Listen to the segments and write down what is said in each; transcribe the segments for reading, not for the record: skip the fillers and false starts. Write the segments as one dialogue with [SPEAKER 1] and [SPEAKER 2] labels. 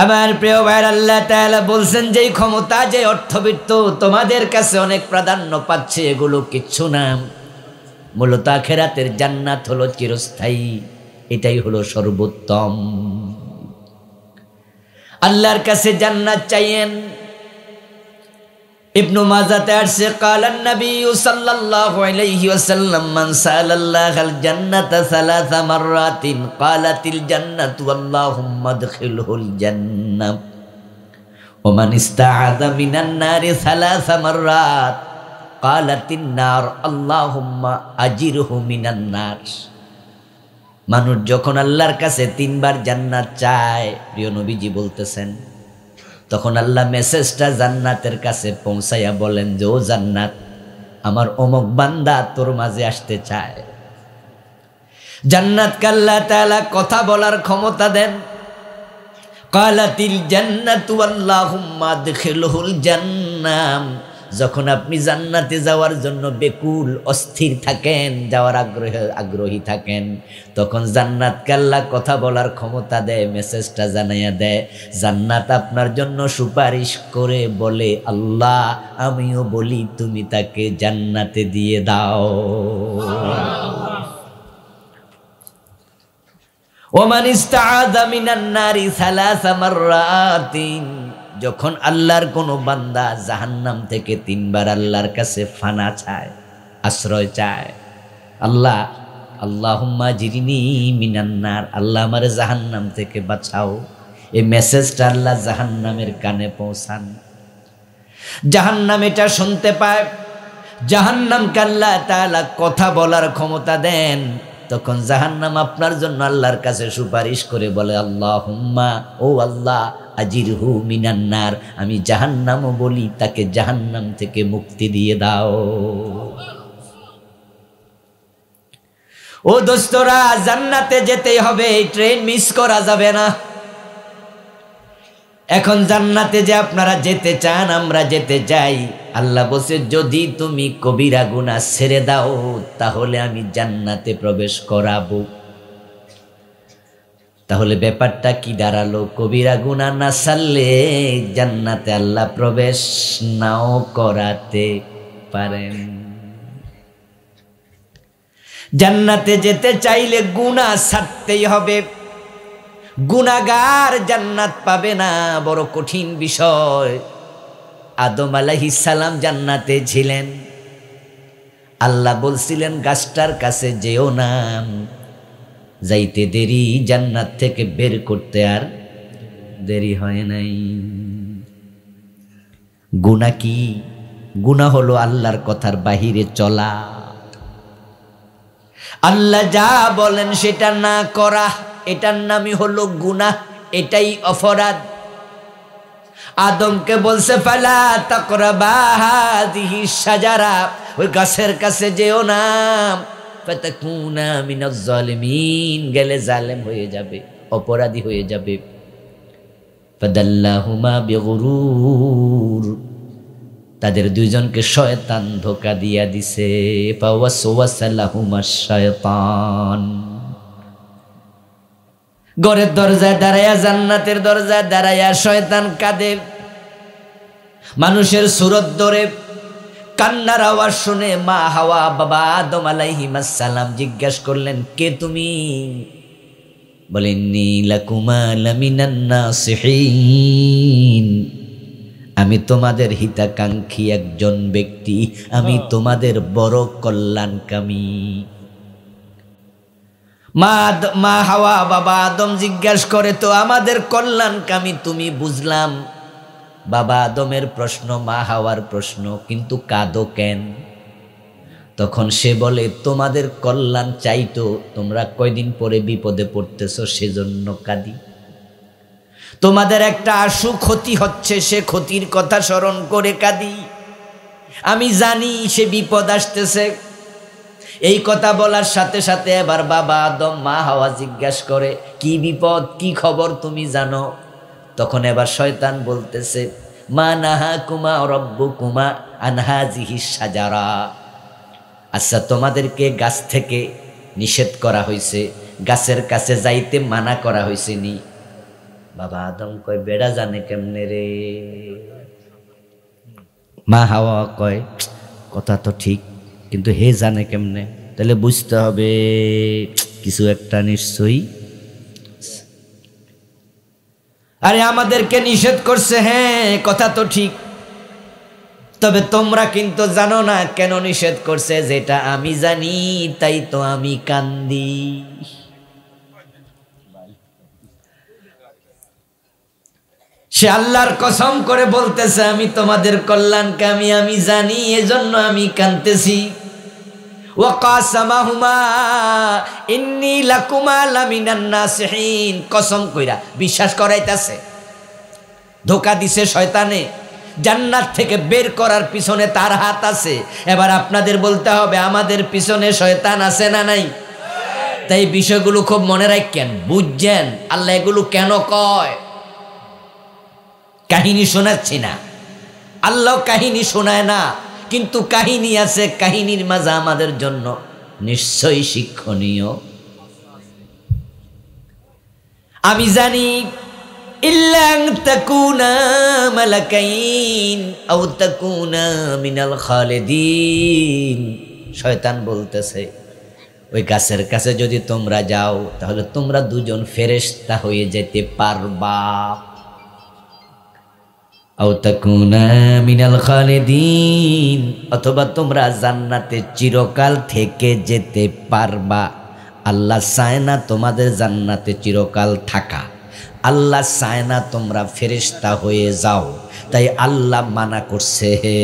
[SPEAKER 1] আমার প্রিয় ভাইরা, আল্লাহ তাআলা বলছেন যে ক্ষমতা, যে অর্থবিত্ত তোমাদের কাছে অনেক প্রাধান্য পাচ্ছে, এগুলো কিচ্ছু না। মূলত আখিরাতের জান্নাত হলো চিরস্থায়ী, এটাই হলো সর্বোত্তম। আল্লাহর কাছে জান্নাত চাইয়েন। ইবনু মাজাতে আসছে, ক্বালান নবী সাল্লাল্লাহু আলাইহি ওয়াসাল্লাম, মান সাআলাল্লাহাল জান্নাতা সালাসা মাররাতিন ক্বালাতিল জান্নাতু আল্লাহুম্মা আদখিলহুল জান্নাহ ওয়া মান ইসতাআযা মিনান নারি সালাসা মাররাত ক্বালাতিন নার আল্লাহুম্মা আজিরহু মিনান নার। মানুষ যখন আল্লাহর কাছে তিনবার জান্নাত চায়, প্রিয় নবীজি বলতেছেন, তখন আল্লাহ মেসেজটা জান্নাতের কাছে পৌঁছাইয়া বলেন যে, ও জান্নাত, আমার অমুক বান্দা তোর মাঝে আসতে চায়। জান্নাতকে আল্লাহ তাআলা কথা বলার ক্ষমতা দেন। ক্বালাতিল জান্নাতু আল্লাহুম্মা আদখিলহুল জান্নাহ। যখন আপনি জান্নাতে যাওয়ার জন্য বেকুল অস্থির থাকেন, যাওয়ার আগ্রহী থাকেন, তখন জান্নাতকে আল্লাহ কথা বলার ক্ষমতা দেয়, মেসেজটা জানাইয়া দেয়। জান্নাত আপনার জন্য সুপারিশ করে বলে, আল্লাহ আমিও বলি তুমি তাকে জান্নাতে দিয়ে দাও। ওমান ইসতাআযা মিনান নারি সালাসা মাররাতিন। যখন আল্লাহর কোনো বান্দা জাহান্নাম থেকে তিনবার আল্লাহর কাছে ফানা চায়, আশ্রয় চায়, আল্লাহ আল্লাহুম্মা জিরিনি মিনান নার, আল্লাহ আমারে জাহান্নাম থেকে বাঁচাও, এই মেসেজটা আল্লাহ জাহান্নামের কানে পৌঁছান। জাহান্নাম এটা শুনতে পায়, জাহান্নামকে আল্লাহ তাআলা কথা বলার ক্ষমতা দেন। তখন জাহান্নাম আপনার জন্য আল্লাহর কাছে সুপারিশ করে বলে, আল্লাহুম্মা, ও আল্লাহ, আজিরহু মিনান নার, আমি জাহান্নামও বলি তাকে জাহান্নাম থেকে মুক্তি দিয়ে দাও। ও দোস্তরা, জান্নাতে যেতেই হবে, ট্রেন মিস করা যাবে না। এখন জান্নাতে যে আপনারা যেতে চান, আমরা যেতে চাই, আল্লাহ বলছে যদি তুমি কবিরা গুনাহ ছেড়ে দাও তাহলে আমি জান্নাতে প্রবেশ করাবো। তাহলে ব্যাপারটা কি দাঁড়ালো? কবিরা গুনাহ না ছাড়লে জান্নাতে আল্লাহ প্রবেশ নাও করাতে পারেন। জান্নাতে যেতে চাইলে গুনাহ ছাড়তেই হবে। গুনাহগার জান্নাত পাবে না, বড় কঠিন বিষয়। আদম আলাইহিস সালাম জান্নাতে ছিলেন, আল্লাহ বলছিলেন গাছটার কাছে যেও না, যাইতে দেরি, জান্নাত থেকে বের করতে আর দেরি হয় নাই। গুনাহ কি? গুনাহ হলো আল্লাহর কথার বাহিরে চলা, আল্লাহ যা বলেন সেটা না করা, এটার নামই হলো গুনাহ, এটাই অপরাধ। আদমকে বলছে ফালা তাকরাবা হাযিহি শাজারা, ওই গাছের কাছে যেও না, ফাতাকুনা মিনাজ জালিমিন, গেলে জালেম হয়ে যাবে, অপরাধী হয়ে যাবে। ফাদাল্লাহুমা বিগুরুর, তাদের দুইজনকে শয়তান ধোঁকা দিয়া দিছে। ফাওয়াসওয়াসা লাহুমাশ শায়তান, ঘরের দরজায় দাঁড়ায়া, জান্নাতের দরজায় দাঁড়ায়া শয়তান কাঁদে, মানুষের সুরত ধরে, কান্নার আওয়াজ শুনে মা হাওয়া বাবা আদম আলাইহিস সালাম জিজ্ঞেস করলেন, কে তুমি? বলেন, ইন্নী লাকুমা লামিনান নাসিহিন, আমি তোমাদের হিতাকাঙ্ক্ষী একজন ব্যক্তি, আমি তোমাদের বড় কল্যাণকামী। মা হাওয়া বাবা আদম জিজ্ঞাসা করে, তো আমাদের কল্যাণকামী তুমি, বুঝলাম। বাবা আদমের প্রশ্ন, মা হাওয়ার প্রশ্ন, কিন্তু কাঁদো কেন? তখন সে বলে, তোমাদের কল্যাণ চাইতো, তোমরা কয়দিন পরে বিপদে পড়তেছো, সেজন্য কাঁদি। তোমাদের একটা আশু ক্ষতি হচ্ছে, সে ক্ষতির কথা স্মরণ করে কাঁদি। আমি জানি সে বিপদ আসতেছে। এই কথা বলার সাথে সাথে এবার বাবা আদম মা হাওয়া জিজ্ঞাসা করে, কি বিপদ, কি খবর তুমি জানো? তখন এবার শয়তান বলতেছে, মা নাহাকুমা রব্বুকুমা আন হাযিহিশ শাজারা, আচ্ছা তোমাদেরকে গাছ থেকে নিষেধ করা হয়েছে, গাছের কাছে যাইতে মানা করা হয়েছে নি? বাবা আদম কয় বেড়া জানে কেমনে রে। মা হাওয়া কয় কথা তো ঠিক, কিন্তু হে জানে কেমনে? তাহলে বুঝতে হবে কিছু একটা নিশ্চয়ই। আরে আমাদেরকে নিষেধ করছে, হ্যাঁ কথা তো ঠিক, তবে তোমরা কিন্তু জানো না কেন নিষেধ করছে। যেটা আমি জানি তাই তো আমি কান্দি। সে আল্লাহর কসম করে বলতেছে আমি তোমাদের কল্যাণকে আমি জানি, এজন্য আমি কাঁদতেছি। ওয়াকাসামাহুমা ইন্নী লাকুমা লামিনান নাসিহিন, কসম কইরা বিশ্বাস করাইতাছে। ধোঁকা দিছে শয়তানে, জান্নাত থেকে বের করার পিছনে তার হাত আছে। এবার আপনাদের বলতে হবে আমাদের পিছনে শয়তান আছে না নাই? তাই বিষয়গুলো খুব মনে রাখেন, বুঝছেন আল্লাহ এগুলো কেন কয়। কাহিনী শোনাচ্ছি না, আল্লাহ কাহিনী শোনায় না, কিন্তু কাহিনী আছে, কাহিনীর মাঝে আমাদের জন্য নিশ্চয়ই শিক্ষণীয়। আমি জানি ইল্লাং তাকুনা মালাকাইন আও তাকুনা মিনাল খালিদিন। শয়তান বলতেছে ওই গাছের কাছে যদি তোমরা যাও তাহলে তোমরা দুজন ফেরেশতা হয়ে যেতে পারবা, আও তাকুনা মিনাল খালিদিন, অথবা তোমরা জান্নাতে চিরকাল থেকে যেতে পারবা। আল্লাহ চায় না তোমাদের জান্নাতে চিরকাল থাকা, আল্লাহ চায় না তোমরা ফেরেশতা হয়ে যাও, তাই আল্লাহ মানা করছে। হে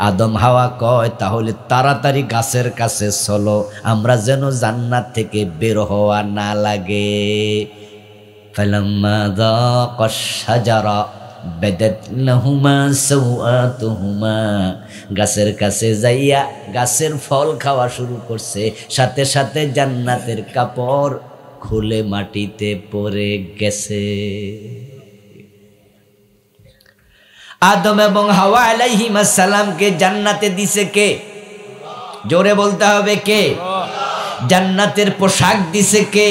[SPEAKER 1] আদম হাওয়া কয় তাহলে তাড়াতাড়ি গাছের কাছে চলো, আমরা যেন জান্নাত থেকে বের হওয়া না লাগে। ফালাম্মা যাকাশ শাজারা বাদাত লাহুমা সাওআতুহুমা, গাছের কাছে যাইয়া গাছের ফল খাওয়া শুরু করছে, সাথে সাথে জান্নাতের কাপড় খুলে মাটিতে পড়ে গেছে। আদম এবং হাওয়া আলাইহিস সালামকে জান্নাতে দিছে কে? জোরে বলতে হবে কে? জান্নাতের পোশাক দিছে কে?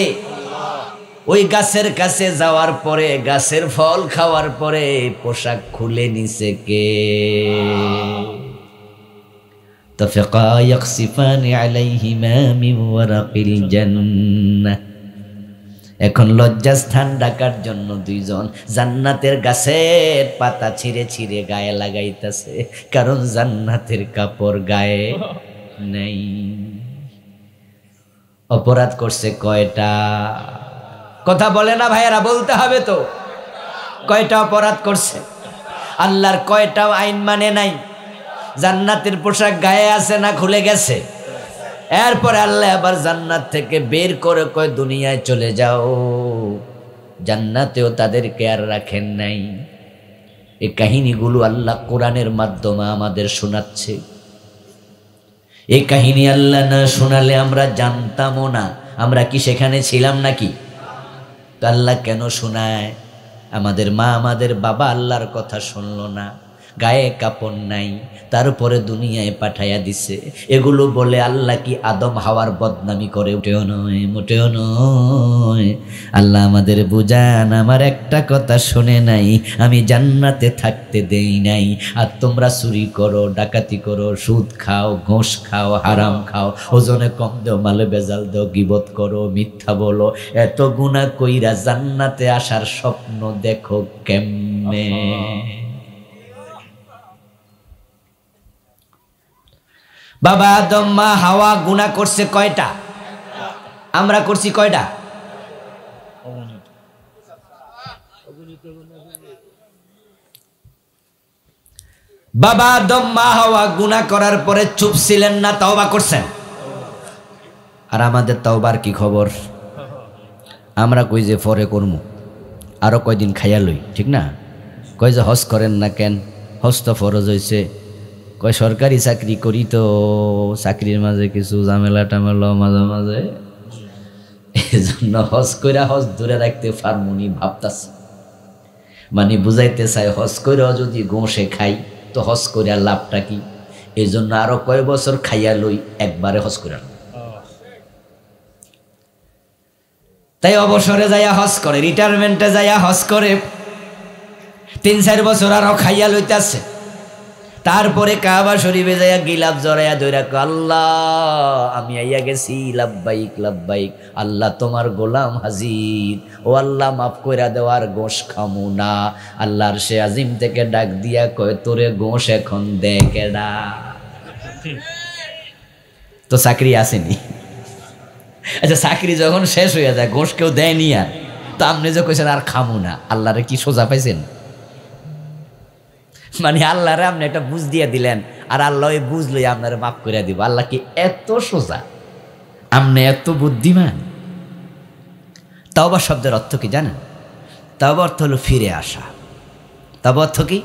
[SPEAKER 1] ওই গাছের কাছে যাওয়ার পরে, গাছের ফল খাওয়ার পরে পোশাক খুলে নিছে কে? তাফাকা ইয়াকসিফানি আলাইহিমা মিন ওয়ারাকিল জান্নাহ। এখন লজ্জাস্থান ঢাকার জন্য দুইজন জান্নাতের গাছের পাতা ছিঁড়ে ছিঁড়ে গায়ে লাগাইতেছে, কারণ জান্নাতের কাপড় গায়ে নেই। অপরাধ করছে কয়টা? কথা বলে না ভাইয়েরা, বলতে হবে তো। কয়টা অপরাধ করছে? আল্লাহর কয়টা আইন মানে নাই? জান্নাতের পোশাক গায়ে আছে না খুলে গেছে? এরপরে আল্লাহ আবার জান্নাত থেকে বের করে কয় দুনিয়ায় চলে যাও। জান্নাতেও তাদেরকে আর রাখেন নাই। এই কাহিনীগুলো আল্লাহ কোরআনের মাধ্যমে আমাদের শোনাচ্ছে। এই কাহিনী আল্লাহ না শোনালে আমরা জানতামও না। আমরা কি সেখানে ছিলাম নাকি? তো আল্লাহ কেন শোনায়? আমাদের মা আমাদের বাবা আল্লাহর কথা শুনলো না, গায়ে কাপড় নাই, তারপরে দুনিয়ায় পাঠাইয়া দিছে। এগুলো বলে আল্লাহ কি আদম হাওয়ার বদনামি করে? মোটেও নয়, মোটেও নয়। আল্লাহ আমাদের বুঝান, আমার একটা কথা শুনে নাই, আমি জান্নাতে থাকতে দেই নাই। আর তোমরা চুরি করো, ডাকাতি করো, সুদ খাও, ঘোষ খাও, হারাম খাও, ওজনে কম দেও, মালে বেজাল দেও, গীবত করো, মিথ্যা বলো, এত গুনাহ কইরা জান্নাতে আসার স্বপ্ন দেখো কেমনে? বাবা আদম মা হাওয়া গুনাহ করছে কয়টা? আমরা করছি কয়টা? বাবা আদম মা হাওয়া গুনাহ করার পরে চুপ ছিলেন না, তওবা করছেন। আর আমাদের তওবার কি খবর? আমরা কই যে পরে করমু, আরো কয়দিন খাইয়া লই, ঠিক না? কই যে হজ করেন না কেন? হজ তো ফরজ হয়েছে। কয় সরকারি চাকরি করি তো চাকরির মাঝে কিছু ঝামেলা টামেলা মাঝে মাঝে, এই জন্য হজ কইরা হজ দূরে রাখতে পারমুনি ভাবতাছে। মানে বুঝাইতে চাই হজ কইরাও যদি গোঁসে খাই তো হজ কইরা লাভটা কি? এই জন্য আরো কয় বছর খাইয়া লই, একবারে হজ কইরা। তাই অবসরে যাইয়া হজ করে, রিটায়ারমেন্টে যাইয়া হজ করে, 3-4 বছর আরো খাইয়া লইতেছে। তারপরে কাবা শরীফে যাইয়া গিলাপ জড়াইয়া ধইরা আল্লাহ আমি আইয়া গেছি, লাব্বাইক লাব্বাইক, আল্লাহ তোমার গোলাম হাজির, ও আল্লাহ মাফ কইরা দেওয়ার গোশ খামু না। আল্লাহর সে আজিম থেকে ডাক দিয়া কয় তোরে গোশ এখন দে কেডা? তো চাকরি আসেনি। আচ্ছা চাকরি যখন শেষ হইয়া যায় গোশ কেউ দেয়নি, আর তো আপনি যে কইছেন আর খামু না, আল্লাহরে কি সোজা পাইছেন? মানে আল্লাহরে আপনি একটা বুঝ দিয়ে দিলেন, আর আল্লাহ ওই বুঝলই আপনারে মাফ করে দিব। আল্লাহ কি এত সোজা? আপনি এত বুদ্ধিমান? তাওবা শব্দের অর্থ কি জানেন? তাওবা অর্থ হলো ফিরে আসা। তাওবা অর্থ কি?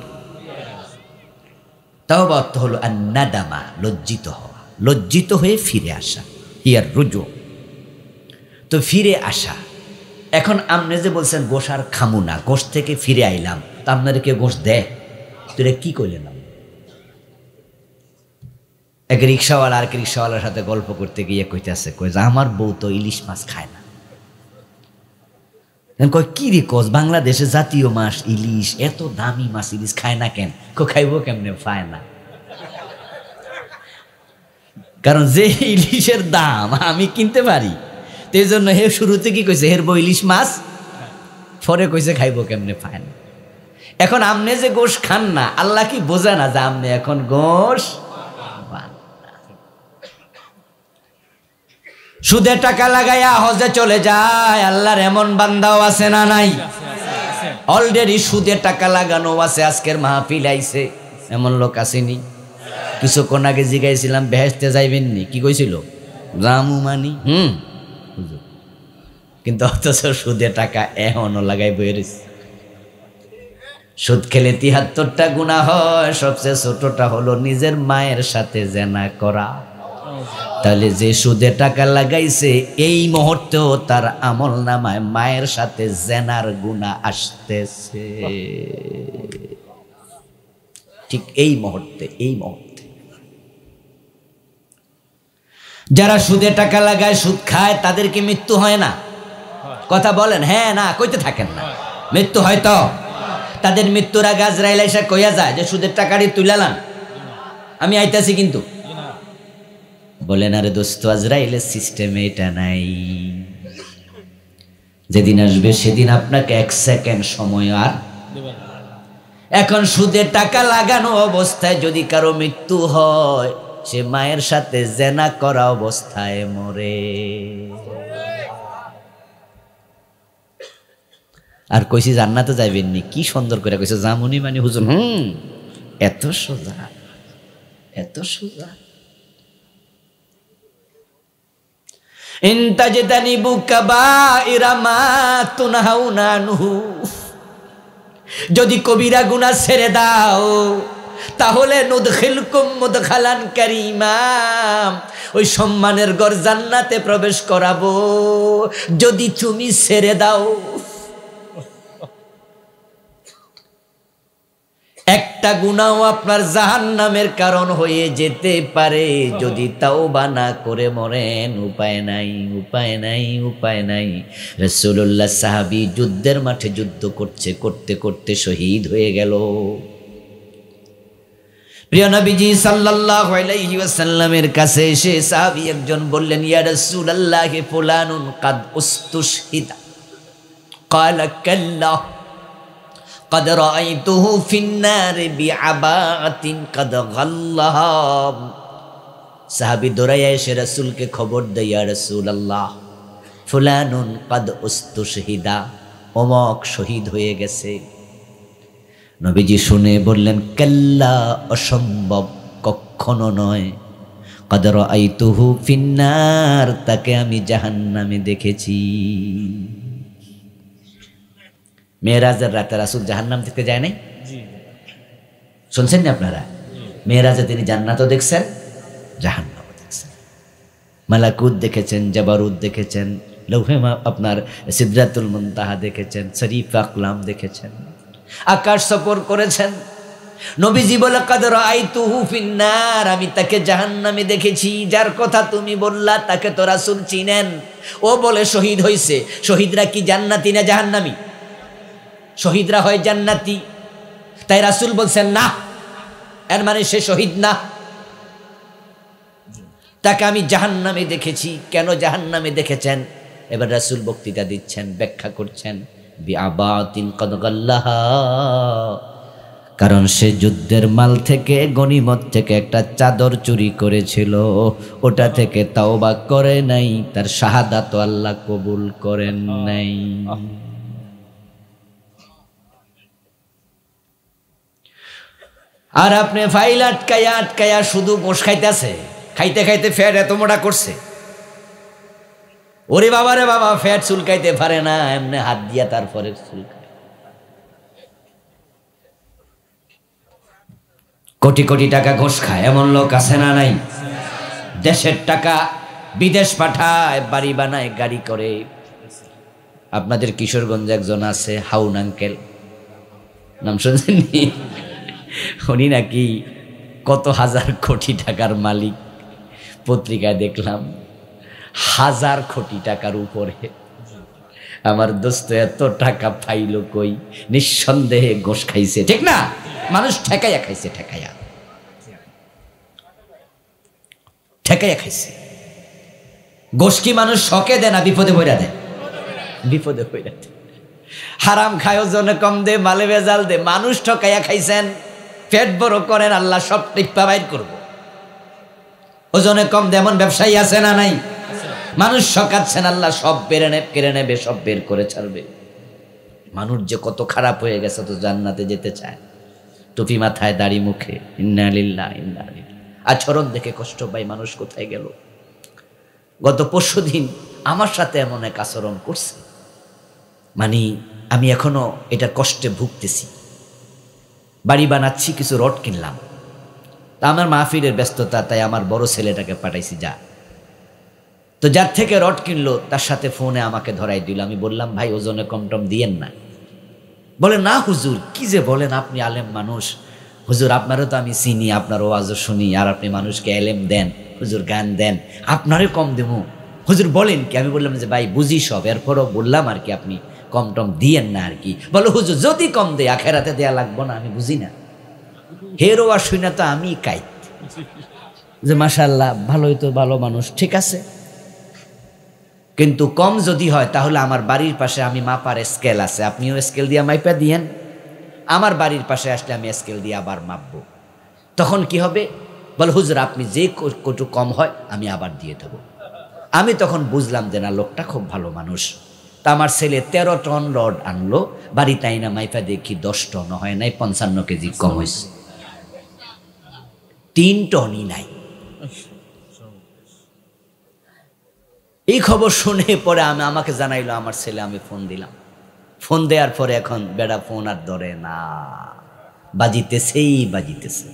[SPEAKER 1] তাওবা অর্থ হলো আন-নাদামা, লজ্জিত হওয়া, লজ্জিত হয়ে ফিরে আসা, হিয়ার রুজু। তো ফিরে আসা। এখন আপনি যে বলছেন গোশ আর খামু না, গোশ থেকে ফিরে আইলাম, তো আপনারা কে গোশ দেয়? তোরা কি করলেন? এক রিক্সাওয়ালা আর রিক্সাওয়ালার সাথে গল্প করতে গিয়ে কইতেছে, কই যে আমার বউ তো ইলিশ মাছ খায় না। কই কি রে কস, বাংলাদেশে জাতীয় মাছ ইলিশ, এত দামি মাছ ইলিশ খায় না কেন? খাইবো কেমনে? পায় না। কারণ যে ইলিশের দাম আমি কিনতে পারি, এই জন্য হে শুরুতে কি কইছে হের বউ ইলিশ মাছ, পরে কইছে খাইবো কেমনে? পায় না। এখন আপনি যে গোশ খান না, আল্লাহ কি বোঝে না যে আপনি এখন গোশ? সুদে টাকা লাগাইয়া হজে চলে যায়, আল্লাহর এমন বান্দাও আছে না নাই? অলরেডি সুদে টাকা লাগানো আছে। আজকের মাহফিল আইছে, এমন লোক আসেনি? কিছুক্ষণ আগে জিগাইছিলাম বেহেশতে যাইবেননি, কি কইছিল? রামু মানি কিন্তু অথচ সুদে টাকা এখনো লাগাই বইরেছে। সুদ খেলে 73টা গুনাহ হয়, সবচেয়ে ছোটটা হলো নিজের মায়ের সাথে জেনা করা। তাহলে যে সুদে টাকা লাগাইছে এই মুহূর্তেও তার আমল নামায় মায়ের সাথে জেনার গুনাহ আসতেছে। ঠিক এই মুহূর্তে, এই মুহূর্তে যারা সুদে টাকা লাগায়, সুদ খায়, তাদের কি মৃত্যু হয় না? কথা বলেন হ্যাঁ না, কইতে থাকেন না। মৃত্যু হয় তো? তাদের মৃত্যুর আগে আজরাইল এসে কইয়া যায় যে সুদের টাকাটি তুলালাম, আমি আইতাছি কিন্তু। বলেন আরে দোস্ত, আজরাইলের সিস্টেমে এটা নাই। যেদিন আসবে সেদিন আপনাকে 1 সেকেন্ড সময় আর। এখন সুদের টাকা লাগানো অবস্থায় যদি কারো মৃত্যু হয়, সে মায়ের সাথে জেনা করা অবস্থায় মরে। আর কইছি জান্নাতে যাইবেননি, কি সুন্দর করে কইছে জামুনি মানে হুজুর। এত সোজা, এত সোজা। ইনতাজতানিবু কাবাইরা মা তুনহাউনা আনহু, যদি কবিরা গুনাহ ছেড়ে দাও তাহলে নুদখিলকুম মুদখালান কারীমা, ওই সম্মানের ঘর জান্নাতে প্রবেশ করাবো। যদি তুমি ছেড়ে দাও, একটা গুনাহ আপনার জাহান্নামের কারণ হয়ে যেতে পারে। যদি তাওবা না করে মরেন, উপায় নাই, উপায় নাই, উপায় নাই। রাসূলুল্লাহ সাহাবী যুদ্ধের মাঠে যুদ্ধ করতে করতে শহীদ হয়ে গেল। প্রিয় নবীজি সাল্লাল্লাহু আলাইহি ওয়াসাল্লামের কাছে এসে সাহাবী একজন বললেন, ইয়া রাসূলুল্লাহ ফুলানুন কাদ উস্তুশহিদা। ক্বালা কাল্লা قد رأيته في النار بعباءة قد غلها। সাহাবী দৌড়াইয়া এসে রাসূলকে খবর দেয়, ইয়া রাসূলুল্লাহ ফুলানুন কাদ উস্তুশহিদা, অমক শহীদ হয়ে গেছে। নবীজি শুনে বললেন, কাল্লা, অসম্ভব, কখনো নয়। قد رأيته في النار, তাকে আমি জাহান্নামে দেখেছি। মেরাজের রাতে রাসূল জাহান্নাম দেখতে যায় নাই? শুনছেন না আপনারা? মেরাজে তিনি জান্নাতও দেখছেন, জাহান্নামও দেখছেন। মালাকুত দেখেছেন, জাবারুত দেখেছেন, লৌহে আপনার সিদরাতুল মুনতাহা দেখেছেন, শরীফ আকলাম দেখেছেন, আকাশ সফর করেছেন। নবীজি বলে কাদ রাআইতুহু ফিন্নার, আমি তাকে জাহান্নামে দেখেছি। যার কথা তুমি বললা তাকে তো রাসূল চিনেন, ও বলে শহীদ হইছে। শহীদরা কি জান্নাতি না জাহান্নামী? শহীদরা হয় জান্নাতি। তাই রাসূল বলছেন না, এর মানে সে শহীদ না, তাকে আমি জাহান্নামে দেখেছি। কেন জাহান্নামে দেখেছেন? এবার রাসূল বক্তৃতা দিচ্ছেন, ব্যাখ্যা করছেন। বিআবাতিন কদ গাল্লাহা, কারণ সে যুদ্ধের মাল থেকে, গনিমত থেকে একটা চাদর চুরি করেছিল, ওটা থেকে তাওবা করে নাই, তার শাহাদাত আল্লাহ কবুল করেন নাই। আর আপনি ফাইল আটকায়া আটকায়া শুধু গোশ খাইতেছে, খাইতে খাইতে ফ্যাট এত মোটা করছে, ওরে বাবা রে বাবা, ফ্যাট চুলকাইতে পারে না, এমনি হাত দিয়া তারপরে চুলকায়। কোটি কোটি টাকা ঘুষ খায় এমন লোক আছে না নাই? দেশের টাকা বিদেশ পাঠায়, বাড়ি বানায়, গাড়ি করে। আপনাদের কিশোরগঞ্জে একজন আছে হাউন আঙ্কেল, নাম শুনছেন? উনি নাকি কত হাজার কোটি টাকার মালিক, পত্রিকায় দেখলাম 1000 কোটি টাকার উপরে। আমার দোস্ত এত টাকা পাইল কই? নিঃসন্দেহে ঘুষ খাইছে, ঠিক না? মানুষ ঠেকাইয়া খাইছে, ঠেকাইয়া খাইছে। ঘুষ কি মানুষ শখে দেয় না বিপদে পড়া দেয়? বিপদে পড়া দেয়। হারাম খায়, ওজনে কম দে, মালে ভেজাল দে, মানুষ ঠকাইয়া খাইছেন। পেট বড় করেন, আল্লাহ সব টিপ্পা বাইর করবো। ওজনে কম দে এমন ব্যবসায়ী আছে না নাই? মানুষ ঠকাচ্ছেন, আল্লাহ সব কেড়ে নেবে, সব বের করে ছাড়বে। মানুষ যে কত খারাপ হয়ে গেছে, তো জান্নাতে যেতে চায়, টুপি মাথায়, দাড়ি মুখে, ইন্না লিল্লাহি ইন্না ইলাইহি। আচরণ দেখে কষ্ট পাই, মানুষ কোথায় গেল? গত পরশুদিন আমার সাথে এমন এক আচরণ করছে, মানে আমি এখনো এটার কষ্টে ভুগতেছি। বাড়ি বানাচ্ছি, কিছু রড কিনলাম, তা আমার মাহফিলের ব্যস্ততা, তাই আমার বড় ছেলেটাকে পাঠাইছি, যা। তো যার থেকে রড কিনলো তার সাথে ফোনে আমাকে ধরাই দিল। আমি বললাম, ভাই ওজনে কম টম দিয়েন না। বলে, না হুজুর, কি যে বলেন, আপনি আলেম মানুষ, হুজুর আপনারও তো আমি চিনি, আপনার ওয়াজও শুনি, আর আপনি মানুষকে এলেম দেন, হুজুর গান দেন, আপনারও কম দেবো হুজুর, বলেন কি? আমি বললাম যে ভাই বুঝি সব, এরপরও বললাম আর কি, আপনি কম টম দিয়েন না আর কি। বলো, হুজুর যদি কম দেয় আখেরাতে দেয়া লাগবো না? আমি বুঝি না, হেরো আর শুই না তো আমি কাইত, যে মাশাআল্লাহ ভালোই তো, ভালো মানুষ, ঠিক আছে, কিন্তু কম যদি হয় তাহলে আমার বাড়ির পাশে আমি মাপার স্কেল আছে, আপনিও স্কেল দিয়ে মাইপা দিয়েন, আমার বাড়ির পাশে আসলে আমি স্কেল দিয়ে আবার মাপবো। তখন কি হবে? বল হুজুর আপনি যে কটু কম হয় আমি আবার দিয়ে দেবো। আমি তখন বুঝলাম যে না, লোকটা খুব ভালো মানুষ। তা আমার ছেলে 13 টন রড আনলো, বাড়িতে আইনা মাইপা দেখি 10 টন হয় নাই, 55 কেজি কম হয়েছে, 3 টনই নাই। এই খবর শুনে পরে আমাকে জানাইলো আমার ছেলে, আমি ফোন দিলাম। ফোন দেওয়ার পরে এখন বেড়া ফোন আর ধরে না, বাজিতেছে।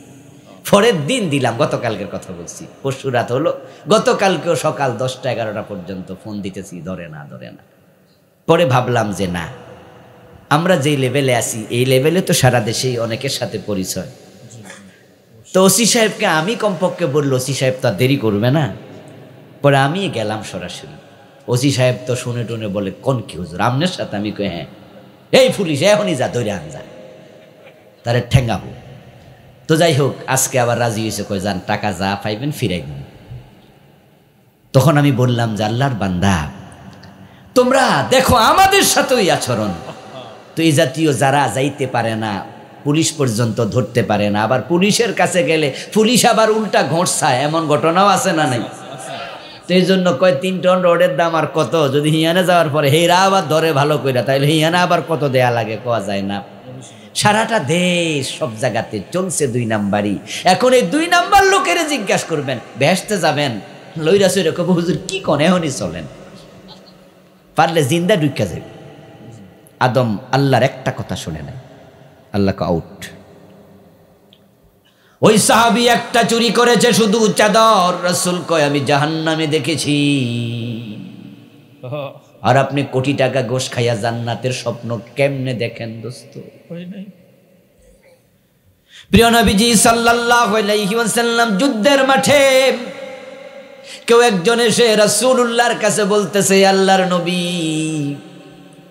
[SPEAKER 1] পরের দিন দিলাম, গতকালকের কথা বলছি, পরশু রাত হলো, গতকালকেও সকাল 10টা-11টা পর্যন্ত ফোন দিতেছি, ধরে না। পরে ভাবলাম যে না, আমরা যেই লেভেলে আছি, এই লেভেলে তো সারা দেশেই অনেকের সাথে পরিচয়। তো ওসি সাহেবকে আমি কমপক্ষে বললো, ওসি সাহেব তো আর দেরি করবে না। পরে আমি গেলাম সরাসরি। ওসি সাহেব তো শুনে টুনে বলে, কোন কি হুজুর আপনার সাথে? আমি কই হ্যাঁ। এই পুলিশ এখনই যা, ধরে আন যা, তারে ঠেঙ্গাবো। তো যাই হোক, আজকে আবার রাজি হয়েছে, কয় যান, টাকা যা পাইবেন ফিরাই দিন। তখন আমি বললাম যে আল্লাহর বান্দা, তোমরা দেখো আমাদের সাথেই আচরণ। তো এই জাতীয় যারা যাইতে পারে না, পুলিশ পর্যন্ত ধরতে পারে না, আবার পুলিশের কাছে গেলে পুলিশ আবার উল্টা ঘোষায়, এমন ঘটনাও আছে না নাই? তো এই জন্য কয় 3 টন রোডের দাম আর কত, যদি হিয়ানে যাওয়ার পরে হেরা আবার ধরে ভালো কইরা, তাইলে হিয়ানে আবার কত দেয়া লাগে কোয়া যায় না। সারাটা দেশ সব জায়গাতে চলছে 2 নাম্বারই। এখন এই 2 নাম্বার লোকের জিজ্ঞাসা করবেন, বেহেশতে যাবেন, লইরা সইরা কব হুজুর কি কোন, এখনই চলেন, পারলে জিন্দা ঢুকা যাবে। আদম আল্লাহর একটা কথা শুনে নাই, আল্লাহকে আউট। ওই সাহাবী একটা চুরি করেছে শুধু চাদর, রাসূল কয় আমি জাহান্নামে দেখেছি। আর আপনি কোটি টাকা ঘুষ খাইয়া জান্নাতের স্বপ্ন কেমনে দেখেন দোস্ত? প্রিয় নবীজি সাল্লাল্লাহু আলাইহি ওয়াসাল্লাম যুদ্ধের মাঠে কেউ একজন এসে রাসূলুল্লাহর কাছে বলতেছে, আল্লাহর নবী,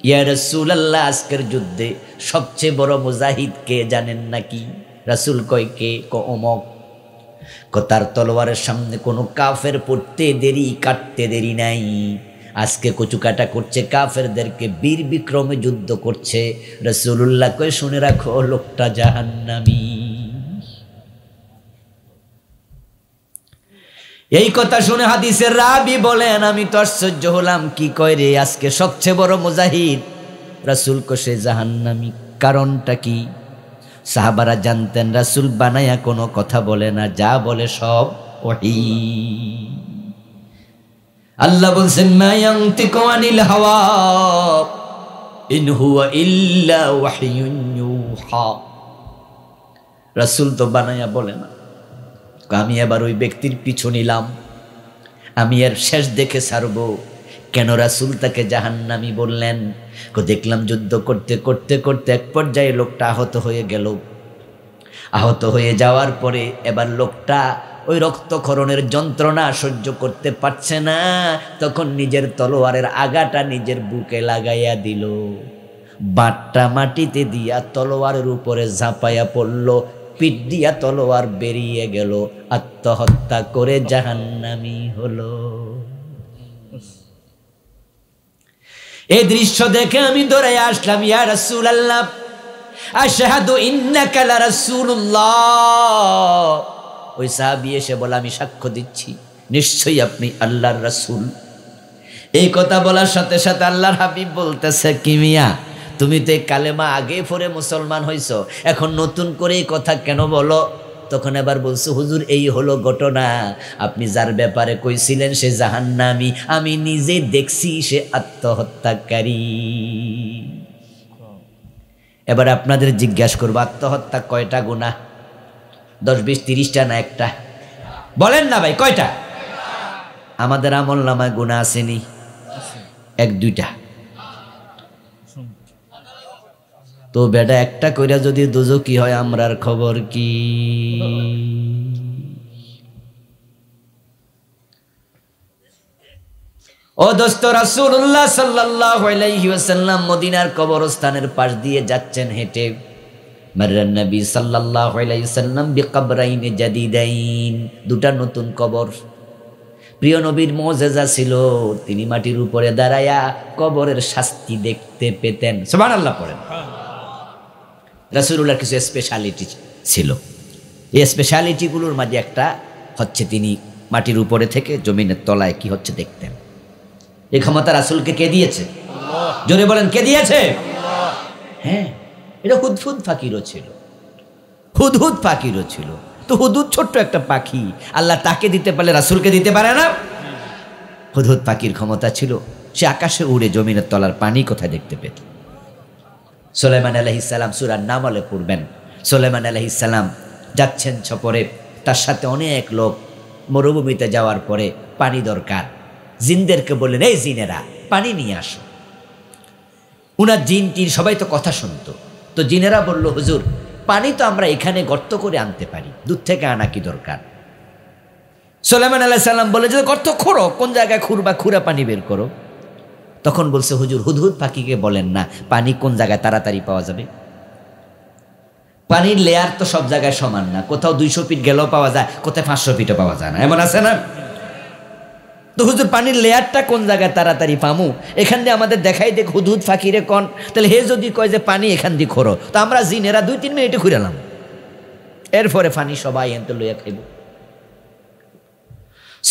[SPEAKER 1] ইয়া রাসূলুল্লাহ, আজকের যুদ্ধে সবচেয়ে বড় মুজাহিদ কে জানেন নাকি? রাসূল কয় কে? অমক। তার তলোয়ারের সামনে কোনো কাফের পড়তে দেরি, কাটতে দেরি নাই। আজকে কচুকাটা করছে, কাফেরদেরকে বীর বিক্রমে যুদ্ধ করছে। রাসূলুল্লাহ কয়, শুনে রাখো, লোকটা জাহান্নামী। এই কথা শুনে হাদিসের রাবি বলেন, আমি তো আশ্চর্য হলাম, কি কয় রে, আজকে সবচেয়ে বড় মুজাহিদ? রাসূল কয়, সে জাহান্নামী। কারণটা কি? সাহাবারা জানতেন রাসূল বানায়া কোনো কথা বলে না, যা বলে সব ওহী। আল্লাহ বলছেন, মা ইয়ানতিকু আনিল হাওয়া ইন হুয়া ইল্লা ওয়াহয়ুন ইউহা। রাসূল তো বানায়া বলে না। আমি এবার ওই ব্যক্তির পিছু নিলাম, আমি এর শেষ দেখে ছাড়বো। কেন রাসূল তাকে জাহান্নামী বললেন? দেখলাম যুদ্ধ করতে করতে করতে এক পর্যায়ে লোকটা আহত হয়ে গেল। আহত হয়ে যাওয়ার পরে এবার লোকটা ওই রক্তক্ষরণের যন্ত্রণা সহ্য করতে পারছে না, তখন নিজের তলোয়ারের আগাটা নিজের বুকে লাগাইয়া দিল, বাটটা মাটিতে দিয়া তলোয়ারের উপরে ঝাঁপাইয়া পড়ল, পিঠ দিয়া তলোয়ার বেরিয়ে গেল, আত্মহত্যা করে জাহান্নামী হলো। এই দৃশ্য দেখে আমি দৌড়ে আসলাম, ইয়া রাসূলুল্লাহ, আশহাদু ইন্নাকা লা রাসূলুল্লাহ। ওই সাহাবী এসে বলে, আমি সাক্ষ্য দিচ্ছি নিশ্চয়ই আপনি আল্লাহর রাসূল। এই কথা বলার সাথে সাথে আল্লাহর হাবিব বলতেছে, কি মিয়া, তুমি তো কালেমা আগে পড়ে মুসলমান হইছো, এখন নতুন করে এই কথা কেন বলো? তখন এবার বলছো, হুজুর, এই হলো ঘটনা, আপনি যার ব্যাপারে কইছিলেন সে জাহান্নামী, আমি নিজে দেখছি সে আত্মহত্যাকারী। এবার আপনাদের জিজ্ঞাসা করবো, আত্মহত্যা কয়টা গুনাহ? 10, 20, 30টা না একটা? বলেন না ভাই, কয়টা? আমাদের আমল নামায় গুনাহ আসেনি? 1, 2টা। তো বেটা একটা কইরা যদি দোজখী হয়, আমরার খবর কি? ও দোস্ত, রাসূলুল্লাহ সাল্লাল্লাহু আলাইহি ওয়াসাল্লাম মদিনার কবরস্থানের পাশ দিয়ে যাচ্ছেন হেঁটে। মাররান নবী সাল্লাল্লাহু আলাইহি ওয়াসাল্লাম বিকবরাইন জাদিদাইন, দুটা নতুন কবর। প্রিয় নবীর মুজিজা ছিল, তিনি মাটির উপরে দাঁড়ায়া কবরের শাস্তি দেখতে পেতেন। সুবহানাল্লাহ পড়েন। রাসূলুল্লাহর কিছু স্পেশালিটি ছিল, এই স্পেশালিটিগুলোর মাঝে একটা হচ্ছে তিনি মাটির উপরে থেকে জমিনের তলায় কি হচ্ছে দেখতেন। এই ক্ষমতা রাসূলকে কে দিয়েছে? আল্লাহ। জোরে বলেন, কে দিয়েছে? আল্লাহ। হ্যাঁ, এটা হুদহুদ পাখিরও ছিল, হুদহুদ পাখিরও ছিল। তো হুদহুদ ছোট্ট একটা পাখি, আল্লাহ তাকে দিতে পারলে রাসূলকে দিতে পারে না? হুদহুদ পাখির ক্ষমতা ছিল, সে আকাশে উড়ে জমিনের তলার পানি কোথায় দেখতে পেত। সুলাইমান আলাইহিস সালাম সূরা নামলে পড়বেন, সুলাইমান আলাইহিস সালাম যাচ্ছেন সফরে, তার সাথে অনেক লোক। মরুভূমিতে যাওয়ার পরে পানি দরকার, জিনদেরকে বললেন, এই জিনেরা পানি নিয়ে আসো। উনার জিন টিন সবাই তো কথা শুনতো, তো জিনেরা বলল, হুজুর, পানি তো আমরা এখানে গর্ত করে আনতে পারি, দূর থেকে আনা কি দরকার? সুলাইমান আলাইহিস সালাম বলে, যে গর্ত খোঁড়ো, কোন জায়গায় খুঁড়বা, খুঁড়া পানি বের করো। তখন বলছে, হুজুর, হুদহুদ পাখিকে বলেন না পানি কোন জায়গায় তাড়াতাড়ি পাওয়া যাবে। পানির লেয়ার তো সব জায়গায় সমান না, কোথাও 200 ফিট গেলেও পাওয়া যায়, কোথায় 500 ফিটও পাওয়া যায় না, এমন আছে না? তো হুজুর, পানির লেয়ারটা কোন জায়গায় তাড়াতাড়ি পামু? এখান দিয়ে আমাদের দেখাই দেখ হুদহুদ ফাকিরে কোন, তাহলে হে যদি কয় যে পানি এখান দিয়ে খোরো, তো আমরা জিনেরা 2-3 মিনিটে খুঁড়ালাম, এরপরে পানি সবাই এনতে লইয়া খাইব।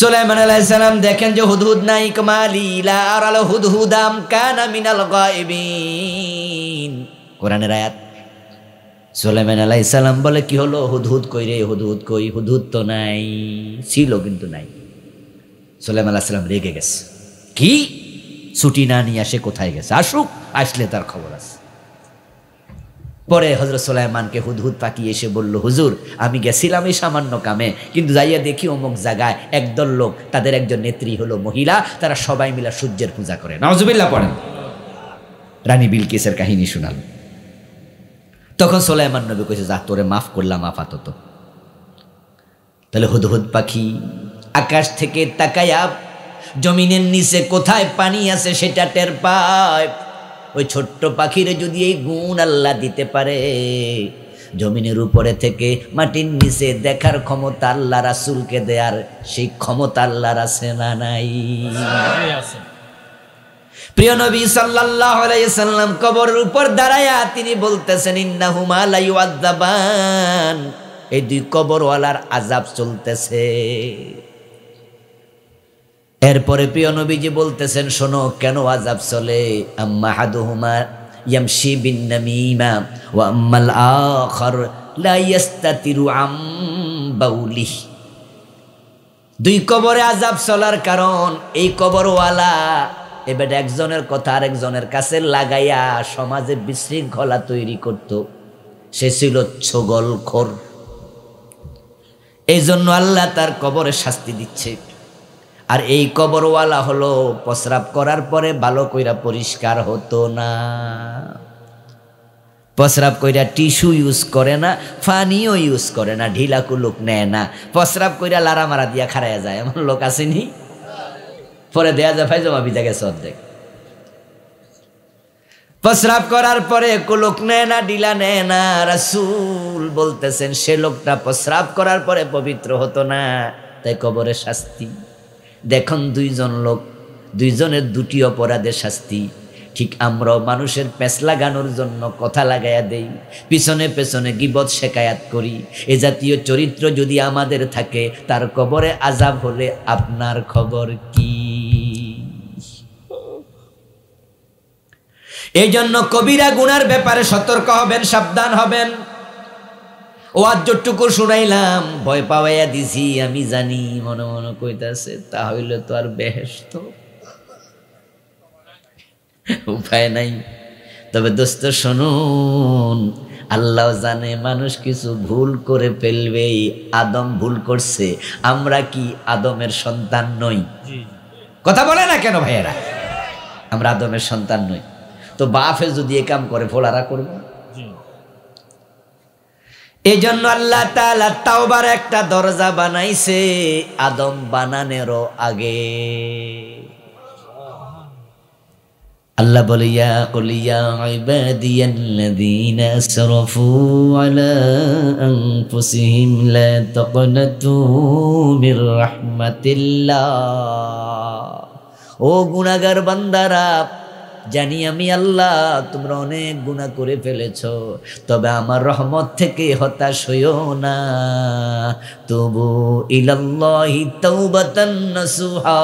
[SPEAKER 1] সুলাইমান আলাইহিস সালাম দেখেন যে হুদহুদ নাই, কামালি লা আরাল হুদহুদাম কানা মিনাল গায়বিন, কোরআনের আয়াত। সুলাইমান আলাইহিস সালাম বলে, কি হলো, হুদহুদ কই রে, হুদহুদ কই? হুদহুদ তো নাই, ছিল কিন্তু নাই। সুলাইমান আলাইহিস সালাম রেগে গেছে, কি ছুটি না নিয়ে আসে কোথায় গেছে, আসুক, আসলে তার খবর আছে। পরে হযরত সুলাইমানকে হুদহুদ পাখি এসে বলল, হুজুর, আমি গেছিলাম এই সামান্য কামে, কিন্তু যাইয়া দেখি অমুক জায়গায় একদল লোক, তাদের একজন নেত্রী হলো মহিলা, তারা সবাই মিলে সূর্যের পূজা করে। নাউজুবিল্লাহ পড়েন। রানী বিলকিসের কাহিনী শুনাল। তখন সুলাইমান নবী কইছে, যা তোরে মাফ করলাম আপাতত। তাহলে হুদহুদ পাখি আকাশ থেকে তাকায়া জমিনের নিচে কোথায় পানি আছে সেটা টের পায়। ওই ছোট্ট পাখিরে যদি এই গুণ আল্লাহ দিতে পারে, জমিনের উপরে থেকে মাটির নিচে দেখার ক্ষমতা আল্লাহ রাসূলকে দেয়ার সেই ক্ষমতা আল্লাহর আছে না নাই? প্রিয় নবী সাল্লাল্লাহু আলাইহি সাল্লাম কবরের উপর দাঁড়ায়া তিনি বলতেছেন, ইন্নাহুমা লা ইউআযাবান, এই দুই কবরওয়ালার আযাব চলতেছে। এরপরে প্রিয় নবীজি বলতেছেন, শোনো কেন আযাব চলে। আম্মা হাদুহুমা ইয়ামশি বিন নামিমা ওয়া আম্মাল আখার লা ইস্তাতিরু আম বাউলি। দুই কবরে আযাব চলার কারণ এই কবরওয়ালা এবার একজনের কথা আরেকজনের কাছে লাগাইয়া সমাজে বিশৃঙ্খলা তৈরি করত। সে ছিল ছগলখোর। এই জন্য আল্লাহ তার কবরে শাস্তি দিচ্ছে। আর এই কবরওয়ালা হলো প্রস্রাব করার পরে ভালো কইরা পরিষ্কার হতো না, প্রস্রাব কইরা টিস্যু ইউজ করে না, পানিও ইউজ করে না, ঢিলা কুলুক নেয় না, প্রস্রাব কইরা লারা মারা দিয়া খারাইয়া যায়। এমন লোক আসেনি? পরে দেয়া যায় ফাইজমা ভিজা গেছে অর্ধেক। প্রস্রাব করার পরে কুলুক নেয় না, ঢিলা নেয় না। রাসূল বলতেছেন সে লোকটা প্রস্রাব করার পরে পবিত্র হতো না, তাই কবরে শাস্তি। দেখুন দুইজন লোক, দুইজনের দুটি অপরাধের শাস্তি। ঠিক আমরাও মানুষের পেছ লাগানোর জন্য কথা লাগাইয়া দেই, পিছনে পেছনে গীবত শেখায়াত করি। এ জাতীয় চরিত্র যদি আমাদের থাকে, তার কবরে আযাব হলে আপনার খবর কি? এই জন্য কবিরা গুনার ব্যাপারে সতর্ক হবেন, সাবধান হবেন। ও আজ যতটুকু শুনাইলাম ভয় পাওয়াইয়া দিছি, আমি জানি মনে মনে কইতাছে তা হইলে তো আর বেহেশত, উপায় নাই। তবে দোস্ত শুনুন, আল্লাহ জানে মানুষ কিছু ভুল করে ফেলবে। আদম ভুল করছে, আমরা কি আদমের সন্তান নই? কথা বলে না কেন ভাইয়েরা? আমরা আদমের সন্তান নই। তো বাপে যদি এ কাম করে ফোলারা করবো। এই জন্য আল্লাহ তাআলা তাওবার একটা দরজা বানাইছে আদম বানানেরও আগে। আল্লাহ বলে, ইয়া কুল ইয়া ইবাদিয়াল্লাযীনা আসরাফু আলা আনফুসিহিম লা তাকনাতু মির রাহমাতিল্লাহ। ও গুনাহগার বান্দারা, জানি আমি আল্লাহ তোমরা অনেক গুনাহ করে ফেলেছো, তবে আমার রহমত থেকে হতাশ হইও না। তুবু ইলাল্লাহি তাওবাতান নাসুহা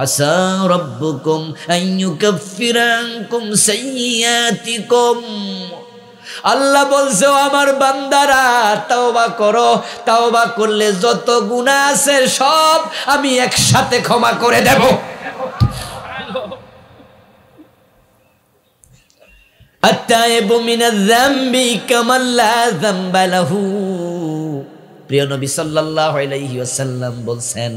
[SPEAKER 1] আসা রাব্বুকুম আন ইউকাফফিরা আনকুম সাইয়্যাতিকুম। আল্লাহ বলছে, আমার বান্দারা তাওবা করো, তাওবা করলে যত গুনাহ আছে সব আমি একসাথে ক্ষমা করে দেব। আত্তাইবু মিনাজ যামবি কামান লা যামবা লাহু। প্রিয় নবী সাল্লাল্লাহু আলাইহি ওয়াসাল্লাম বলছেন,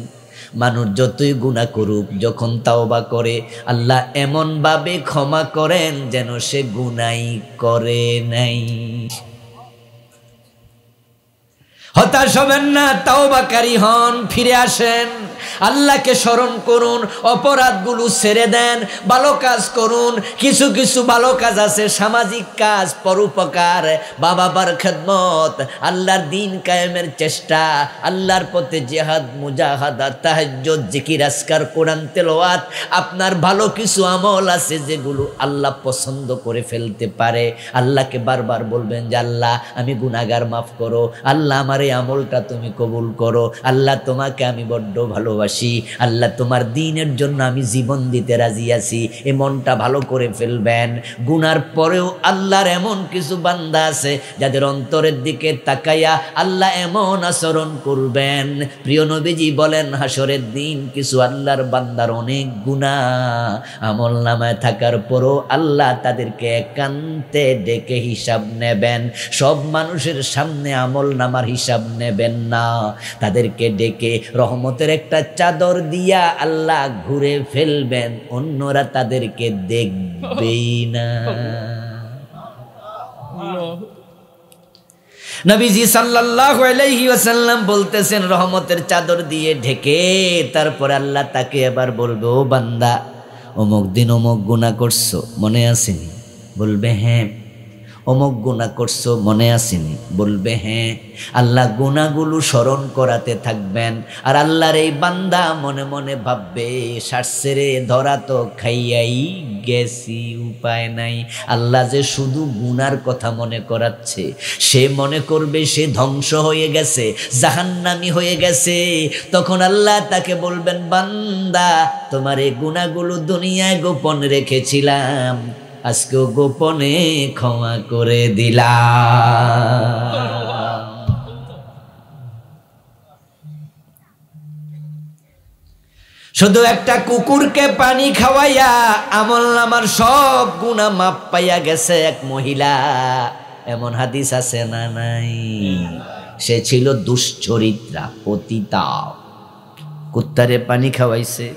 [SPEAKER 1] মানুষ যতই গুনাহ করুক, যখন তাওবা করে আল্লাহ এমন ভাবে ক্ষমা করেন যেন সে গুনাহই করে নাই। হতাশ হবেন না, তাওবাকারী হন, ফিরে আসেন, আল্লাহকে স্মরণ করুন, অপরাধগুলো ছেড়ে দেন, ভালো কাজ করুন। কিছু কিছু ভালো কাজ আছে, সামাজিক কাজ, পরোপকার, বাবা বার খেদমত, আল্লাহর দ্বীন কায়েমের চেষ্টা, আল্লাহর পথে জিহাদ, মুজাহাদা, তাহাজ্জুদ, জিকির, আজকার, কোরআন তেলাওয়াত। আপনার ভালো কিছু আমল আছে যেগুলো আল্লাহ পছন্দ করে ফেলতে পারে। আল্লাহকে বারবার বলবেন যে আল্লাহ আমি গুনাহগার, মাফ করো। আল্লাহ আমার এই আমলটা তুমি কবুল করো। আল্লাহ তোমাকে আমি বড্ড ভালোবাসি। আল্লাহ তোমার দ্বীনের জন্য আমি জীবন দিতে রাজি আছি। এই মনটা ভালো করে ফেলবেন। গুনার পরেও আল্লাহর এমন কিছু বান্দা আছে যাদের অন্তরের দিকে তাকাইয়া আল্লাহ এমন আচরণ করবেন। প্রিয় নবীজি বলেন, হাসরের দিন কিছু আল্লাহর বান্দার অনেক গুনাহ আমল নামায় থাকার পরও আল্লাহ তাদেরকে একান্তে ডেকে হিসাব নেবেন। সব মানুষের সামনে আমল নামার হিসাব নেবেন না, তাদেরকে ডেকে রহমতের একটা চাদর দিয়া আল্লাহ ঘুরে ফেলবেন, অন্যরা তাদেরকে দেখবেই না। নবীজি সাল্লাল্লাহু আলাইহি ওয়াসাল্লাম বলতেছেন রহমতের চাদর দিয়ে ঢেকে তারপর আল্লাহ তাকে এবার বলবে, ও বান্দা অমুক দিন অমুক গুনাহ করছো মনে আসেনি? বলবে হ্যাঁ। অমুক গুনাহ করছো মনে আসেনি? বলবে হ্যাঁ। আল্লাহ গুনাহগুলো স্মরণ করাতে থাকবেন আর আল্লাহর এই বান্দা মনে মনে ভাববে সারছে রে, ধরা তো খাইয়াই গেছি, উপায় নাই। আল্লাহ যে শুধু গুনার কথা মনে করাচ্ছে, সে মনে করবে সে ধ্বংস হয়ে গেছে, জাহান্নামী হয়ে গেছে। তখন আল্লাহ তাকে বলবেন, বান্দা তোমার এই গুনাহগুলো দুনিয়ায় গোপন রেখেছিলাম, আজকেও গোপনে ক্ষমা করে দিলাম। শুধু একটা কুকুরকে পানি খাওয়াইয়া আমলনামার সব গুনাহ মাপ পাইয়া গেছে এক মহিলা। এমন হাদিস আছে না নাই? সে ছিল দুশ্চরিত্রা, পতিতা। কুত্তারে পানি খাওয়াইছে,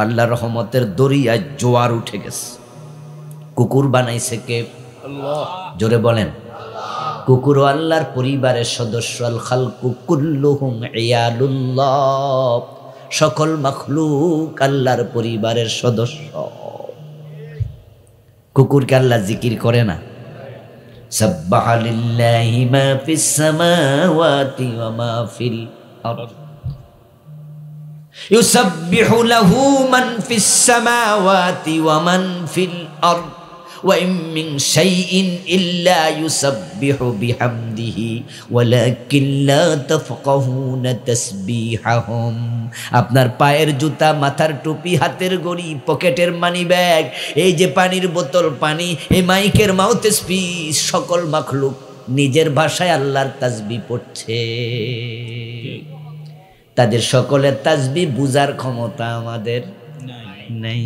[SPEAKER 1] আল্লাহ রহমতের দরিয়ায় জোয়ার উঠে গেছে। কুকুর বানাইছে কে? আল্লাহ। জোরে বলেন। কুকুরও আল্লাহর পরিবারের সদস্য। আল খালকু কুল্লুহুম ইয়ালুল্লাহ, সকল মাখলুক আল্লাহর পরিবারের সদস্য। কুকুরকে আল্লাহ জিকির করে না? সাব্বাহা লিল্লাহি মা ফিস সামাওয়াতি ওয়া মা ফিল আরদ, ইউসাব্বিহু লাহু মান ফিস সামাওয়াতি ওয়া মান ফিল আরদ ওয়া ইন মিন শাইইন ইল্লা ইউসাব্বিহু বিহামদিহি ওয়ালাকিন লা তাফকাহুনা তাসবিহাহুম। আপনার পায়ের জুতা, মাথার টুপি, হাতের ঘড়ি, পকেটের মানি ব্যাগ, এই যে পানির বোতল, পানি, এই মাইকের মাউথপিস, সকল মাখলুক নিজের ভাষায় আল্লাহর তাসবিহ পড়ছে। তাদের সকলের তাসবিহ বুঝার ক্ষমতা আমাদের নাই।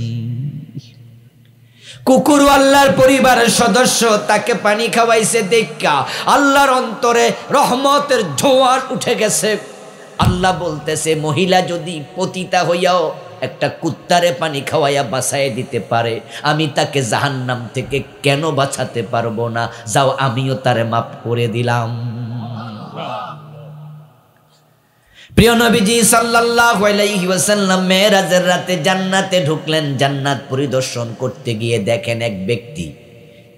[SPEAKER 1] কুকুর আল্লাহর পরিবারের সদস্য, তাকে পানি খাওয়াইছে দেখা আল্লাহর অন্তরে রহমতের জোয়ার উঠে গেছে। আল্লাহ বলতেছে, মহিলা যদি পতিতা হইয়াও একটা কুত্তারে পানি খাওয়াইয়া বাঁচাইয়া দিতে পারে, আমি তাকে জাহান্নাম থেকে কেন বাঁচাতে পারবো না? যাও, আমিও তারে মাফ করে দিলাম। প্রিয় নবীজি সাল্লাল্লাহু আলাইহি ওয়াসাল্লাম মেরাজের রাতে জান্নাতে ঢুকলেন। জান্নাত পরিদর্শন করতে গিয়ে দেখেন এক ব্যক্তি,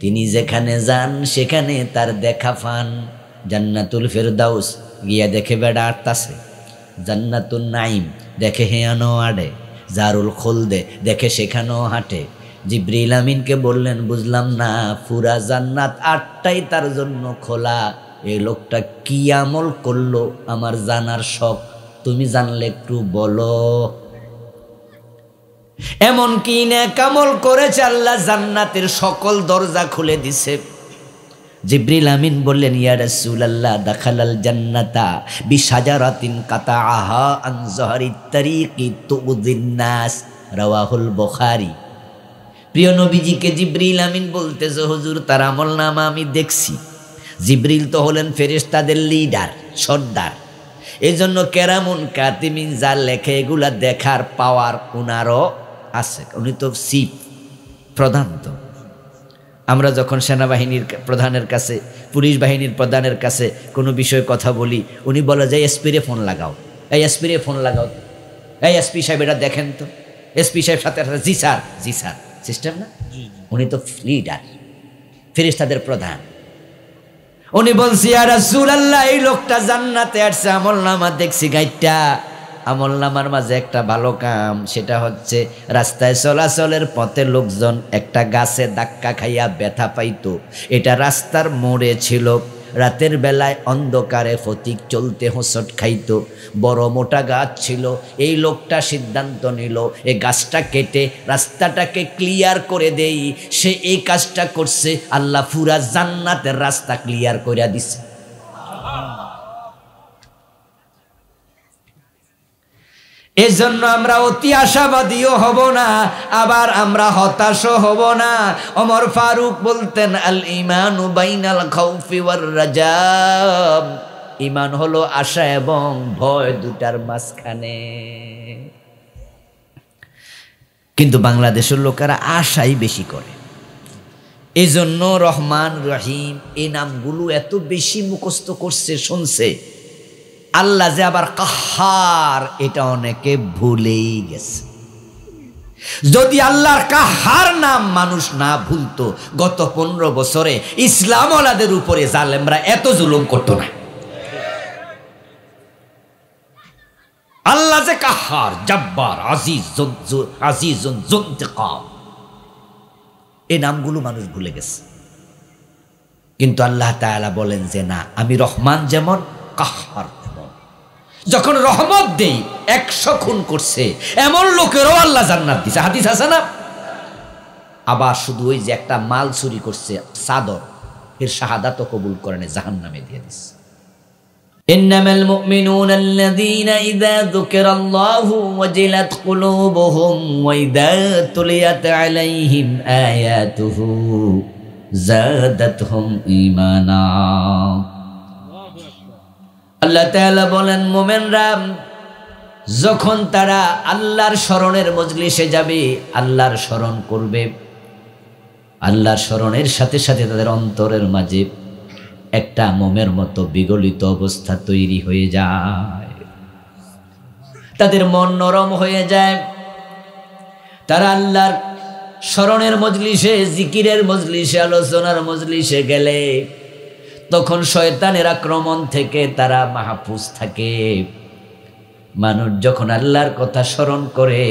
[SPEAKER 1] তিনি যেখানে যান সেখানে তার দেখা পান। জান্নাতুল ফেরদাউস গিয়া দেখে বেড়া আটতাছে, জান্নাতুল নাইম দেখে হেয়ানো আড়ে, জারুল খুলদে দেখে সেখানেও হাঁটে। জিবরিল আমিনকে বললেন, বুঝলাম না, পুরা জান্নাত আটটাই তার জন্য খোলা। এই লোকটা কি আমল করলো আমার জানার শখ, তুমি জানলে একটু বলো। এমন কি নেক আমল করেছে আল্লাহ জান্নাতের সকল দরজা খুলে দিছে। জিবরিল আমিন বললেন, ইয়া রাসূলুল্লাহ, দাখালাল জান্নাতা বিশাজারাতিন কাতাআহা আন যাহরিত তারিকি তুযিন নাস, রাওয়াহুল বুখারী। প্রিয় নবীজিকে জিবরিল আমিন বলতেছে, হুজুর তার আমলনামা আমি দেখছি। জিবরিল তো হলেন ফেরেশতাদের লিডার, সর্দার। এই জন্য কেরামুন কাতিমিন যা লেখে এগুলা দেখার পাওয়ার উনারও আছে। উনি তো চিফ, প্রধান। তো আমরা যখন সেনাবাহিনীর প্রধানের কাছে, পুলিশ বাহিনীর প্রধানের কাছে কোনো বিষয়ে কথা বলি, উনি বলে যে এসপিরে ফোন লাগাও, এই এসপিরে ফোন লাগাও, এই এসপি সাহেব এটা দেখেন তো। এসপি সাহেব সাথে সাথে জি স্যার, জি স্যার, সিস্টেম না? উনি তো লিডার, ফেরেশতাদের প্রধান। উনি বলছি, ইয়া রাসূলুল্লাহ, এই লোকটা জান্নাতে আসছে, আমলনামা দেখছি গাইটা। আমলনামার মাঝে একটা ভালো কাম, সেটা হচ্ছে রাস্তায় চলাচলের পথে লোকজন একটা গাছে ধাক্কা খাইয়া ব্যথা পাইতো। এটা রাস্তার মোড়ে ছিল। রাতের বেলায় অন্ধকারে ফতিক চলতে হোঁচট খাইতো। বড় মোটা গাছ ছিল। এই লোকটা সিদ্ধান্ত নিল এই গাছটা কেটে রাস্তাটাকে ক্লিয়ার করে দেই। সে এই কাজটা করছে, আল্লাহ পুরা জান্নাতের রাস্তা ক্লিয়ার করে দিছে। এজন্য আমরা অতি আশাবাদীও হব না, আবার আমরা হতাশও হব না। ওমর ফারুক বলতেন, আল ঈমানু বাইনাল খাউফি ওয়ার রাজা, ঈমান হলো আশা এবং ভয় দুটার মাঝখানে। কিন্তু বাংলাদেশের লোকেরা আশাই বেশি করে। এই জন্য রহমান রহিম এই নামগুলো এত বেশি মুখস্থ করছে, শুনছে। আল্লাহ যে আবার কাহার, এটা অনেকে ভুলেই গেছে। যদি আল্লাহর কাহার নাম মানুষ না ভুলতো, গত 15 বছরে ইসলাম ওয়ালাদের উপরে জালেমরা এত জুলুম করতো না। আল্লাহ যে কাহার, জব্বার, আজিজুন যুনতিকাম, এই নামগুলো মানুষ ভুলে গেছে। কিন্তু আল্লাহ তাআলা বলেন যে না, আমি রহমান যেমন কাহার তেমন। যখন রহমত দেই 100 খুন করছে এমন লোকেরও আল্লাহ জান্নাত দিছে, হাদিস আছে না? আবার শুধু ওই যে একটা মাল চুরি করছে চাদর, এর শাহাদাতও কবুল করেন, জাহান্নামে দিয়ে দিছে। ইন্নামাল মুমিনুনা আল্লাযীনা ইযা যুকিরাল্লাহু ওয়াজিলাত কুলুবুহুম ওয়া ইযা তুলিয়াত আলাইহিম আয়াতুহু যাদাতহুম ঈমানা। আল্লাহ তাআলা বলেন, মুমিনরা যখন তারা আল্লাহর স্মরণের মজলিসে যাবে, আল্লাহর স্মরণ করবে, আল্লাহর স্মরণের সাথে সাথে তাদের অন্তরের মাঝে একটা মোমের মতো বিগলিত অবস্থা তৈরি হয়ে যায়, তাদের মন নরম হয়ে যায়। তারা আল্লাহর স্মরণের মজলিসে, জিকিরের মজলিসে, আলোচনার মজলিসে গেলে তখন শয়তানের আক্রমণ থেকে তারা মাহফুজ থাকে। মানুষ যখন আল্লাহর কথা স্মরণ করে,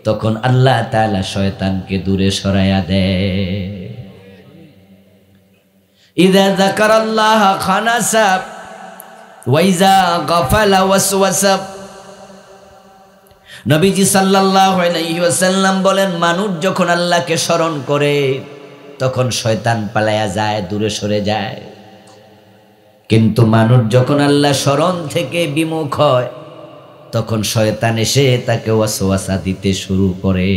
[SPEAKER 1] তখন আল্লাহ তাআলা শয়তানকে দূরে সরাইয়া দেয়। ইযা যাকারাল্লাহ খানাসা ওয়া ইযা গাফালা ওয়াসওয়াসা। নবীজি সাল্লাল্লাহু আলাইহি ওয়াসাল্লাম বলেন, মানুষ যখন আল্লাহকে স্মরণ করে তখন শয়তান পালায়া যায়, দূরে সরে যায়। কিন্তু মানুষ যখন আল্লাহ স্মরণ থেকে বিমুখ হয়, তখন শয়তান এসে তাকে ওয়াসওয়াসা দিতে শুরু করে।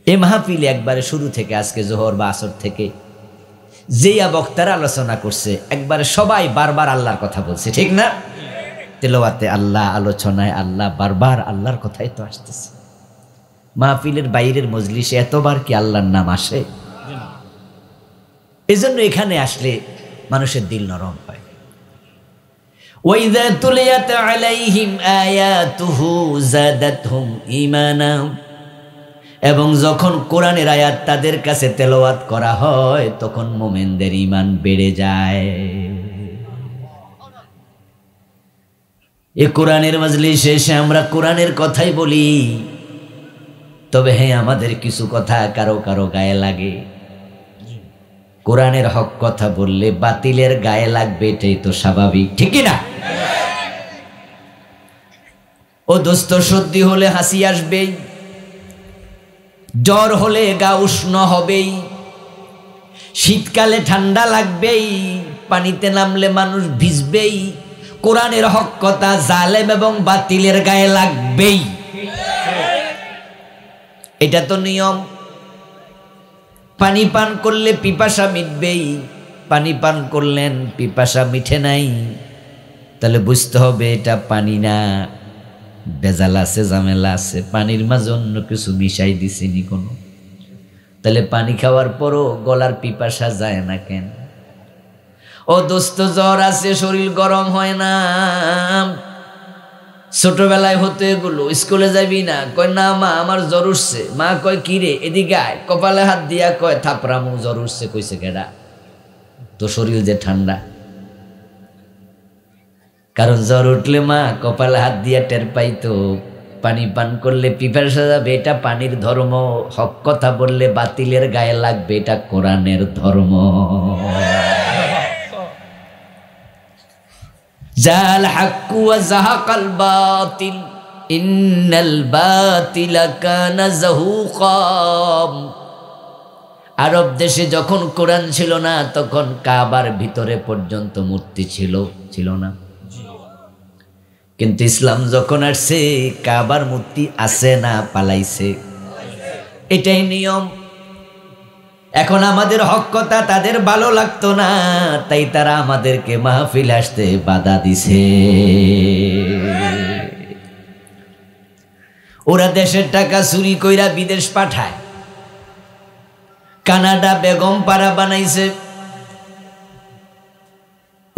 [SPEAKER 1] এই মাহফিলে একবারে শুরু থেকে, আজকে জোহর বা আসর থেকে যেইয়া বক্তারা আলোচনা করছে, একবারে সবাই বারবার আল্লাহর কথা বলছে, ঠিক না? তেলাওয়াতে আল্লাহ, আলোচনায় আল্লাহ, বারবার আল্লাহর কথাই তো আসতেছে। মাহফিলের বাইরের মজলিসে এতবার কি আল্লাহর নাম আসে? এজন্য এখানে আসলে মানুষের দিল নরম হয়। ওয়াইযা তুলিয়াত আলাইহিম আয়াতুহু যাদাতহুম ঈমানা। এবং যখন কোরআনের আয়াত তাদের কাছে তেলাওয়াত করা হয়, তখন মুমিনদের ঈমান বেড়ে যায়। এই কোরআনের মজলিসে এসে আমরা কোরআনের কথাই বলি, তবে হ্যাঁ, আমাদের কিছু কথা কারো কারো গায়ে লাগে। কোরআনের হক কথা বললে বাতিলের গায়ে লাগবে, এটাই তো স্বাভাবিক, ঠিক না? ও দোস্ত, সর্দি হলে হাসি আসবেই, জ্বর হলে গা উষ্ণ হবেই, শীতকালে ঠান্ডা লাগবেই, পানিতে নামলে মানুষ ভিজবেই। কোরআনের হক কথা জালেম এবং বাতিলের গায়ে লাগবেই, এটা তো নিয়ম। পানি পান করলে পিপাসা মিটবেই, পানি পান করলেন পিপাসা মিঠে নাই, তাহলে বুঝতে হবে এটা পানি না, বেজাল আছে, ঝামেলা আছে, পানির মাঝে অন্য কিছু মিশাই দিছিনি কোনো। তাহলে পানি খাওয়ার পরও গলার পিপাসা যায় না কেন? ও দোস্ত, জ্বর আছে, শরীর গরম হয় না। ছোটবেলায় হতো এগুলো, স্কুলে যাবি না, কয় না মা আমার জ্বর উঠছে। মা কয় কি রে, এদিকে আয়, কপালে হাত দিয়া কয় থাপড়ামু, জ্বর উঠছে। কইছে কেডা? তো শরীর যে ঠান্ডা। কারণ জ্বর উঠলে মা কপালে হাত দিয়া টের পাইতো, পানি পান করলে পিপাসা যাবে, এটা পানির ধর্ম। হক কথা বললে বাতিলের গায়ে লাগবে, এটা কোরআনের ধর্ম। জাল হাক্কু ওয়া যাহাকাল বাতিল ইন্নাল বাতিলা কানা যাহুকা। আরব দেশে যখন কোরআন ছিল না, তখন কাবার ভিতরে পর্যন্ত মূর্তি ছিল না। কিন্তু ইসলাম যখন আসছে, কাবার মূর্তি আছে না পালাইছে, এটাই নিয়ম। এখন আমাদের হক কথা তাদের ভালো লাগতো না, তাই তারা আমাদেরকে মাহফিল আসতে বাধা দিছে। ওরা দেশের টাকা চুরি কইরা বিদেশ পাঠায়, কানাডা বেগম পাড়া বানাইছে,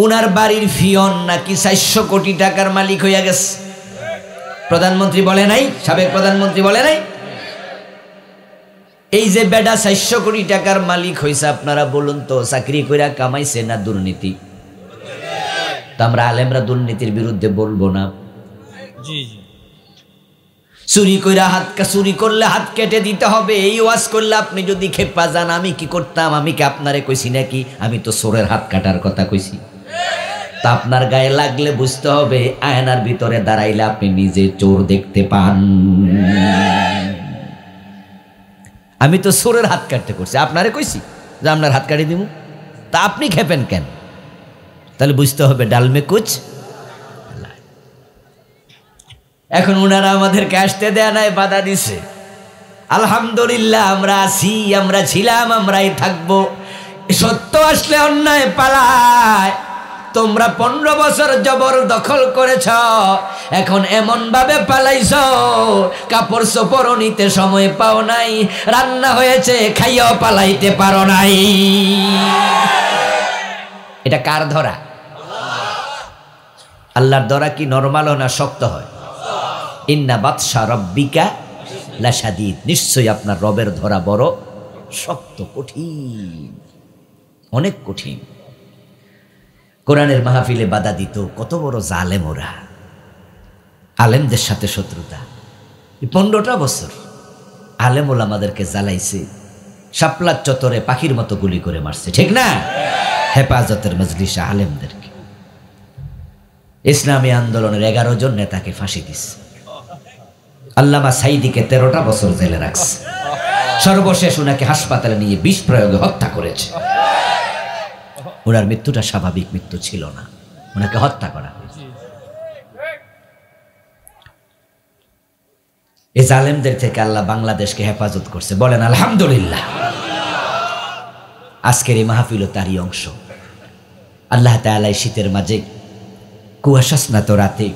[SPEAKER 1] উনার বাড়ির ফিয়ন নাকি 400 কোটি টাকার মালিক হইয়া গেছে। প্রধানমন্ত্রী বলে নাই, সাবেক প্রধানমন্ত্রী বলে নাই? এই যে বেডা 400 কোটি টাকার মালিক হইছে, আপনারা বলুন তো চাকরি কইরা কামাইছে না দুর্নীতি? তো আমরা আলেমরা দুর্নীতির বিরুদ্ধে বলবো না? চুরি কইরা চুরি করলে হাত কেটে দিতে হবে, এই ওয়াজ করলে আপনি যদি খেপা যান, আমি কি করতাম? আমি কি আপনারে কইছি নাকি? আমি তো চোরের হাত কাটার কথা কইছি। তা আপনার গায়ে লাগলে বুঝতে হবে, আয়নার ভিতরে দাঁড়াইলে আপনি নিজে চোর দেখতে পান। আমি তো চোরের হাত কাটতে করছি, আপনারে কইছি যে আপনার হাত কাটি দিব, তা আপনি খেপেন কেন? তাহলে বুঝতে হবে ডালমে কুচ। এখন উনারা আমাদেরকে আসতে দেয়া নাই, বাধা দিছে। আলহামদুলিল্লাহ, আমরা আছি, আমরা ছিলাম, আমরাই থাকবো। সত্য আসলে অন্যায় পালায়। তোমরা 15 বছর জবর দখল করেছ, এখন এমন ভাবে পালাইছ, কাপড় চোপড় নিতে সময় পাও নাই, রান্না হয়েছে খাইয়াও পালাইতে পারো নাই। এটা কার ধরা? আল্লাহর ধরা কি নরমাল না শক্ত হয়? ইন্না বাতশা রব্বিকা লাশাদীদ, নিশ্চয়ই আপনার রবের ধরা বড় শক্ত, কঠিন, অনেক কঠিন। কোরআনের মাহফিলে বাধা দিত কত বড় জালেম ওরা, আলেমদের সাথে শত্রুতা। 15টা বছর আলেম ওলামাদেরকে জ্বালাইছে, শাপলার চত্বরে পাখির মতো গুলি করে মারছে, ঠিক না? হেফাজতের মজলিসে আলেমদেরকে, ইসলামী আন্দোলনের 11 জন নেতাকে ফাঁসি দিচ্ছে, আল্লামা সাইদিকে 13টা বছর জেলে রাখছে, সর্বশেষ উনাকে হাসপাতালে নিয়ে বিষ প্রয়োগে হত্যা করেছে। ওনার মৃত্যুটা স্বাভাবিক মৃত্যু ছিল না, ওনাকে হত্যা করা হয়েছে। এই জালেমদের থেকে আল্লাহ বাংলাদেশকে হেফাজত করছে, বলেন আলহামদুলিল্লাহ। আজকের এই মাহফিল তারই অংশ। আল্লাহ তাআলা শীতের মাঝে, কুয়াশা স্নাত রাতে,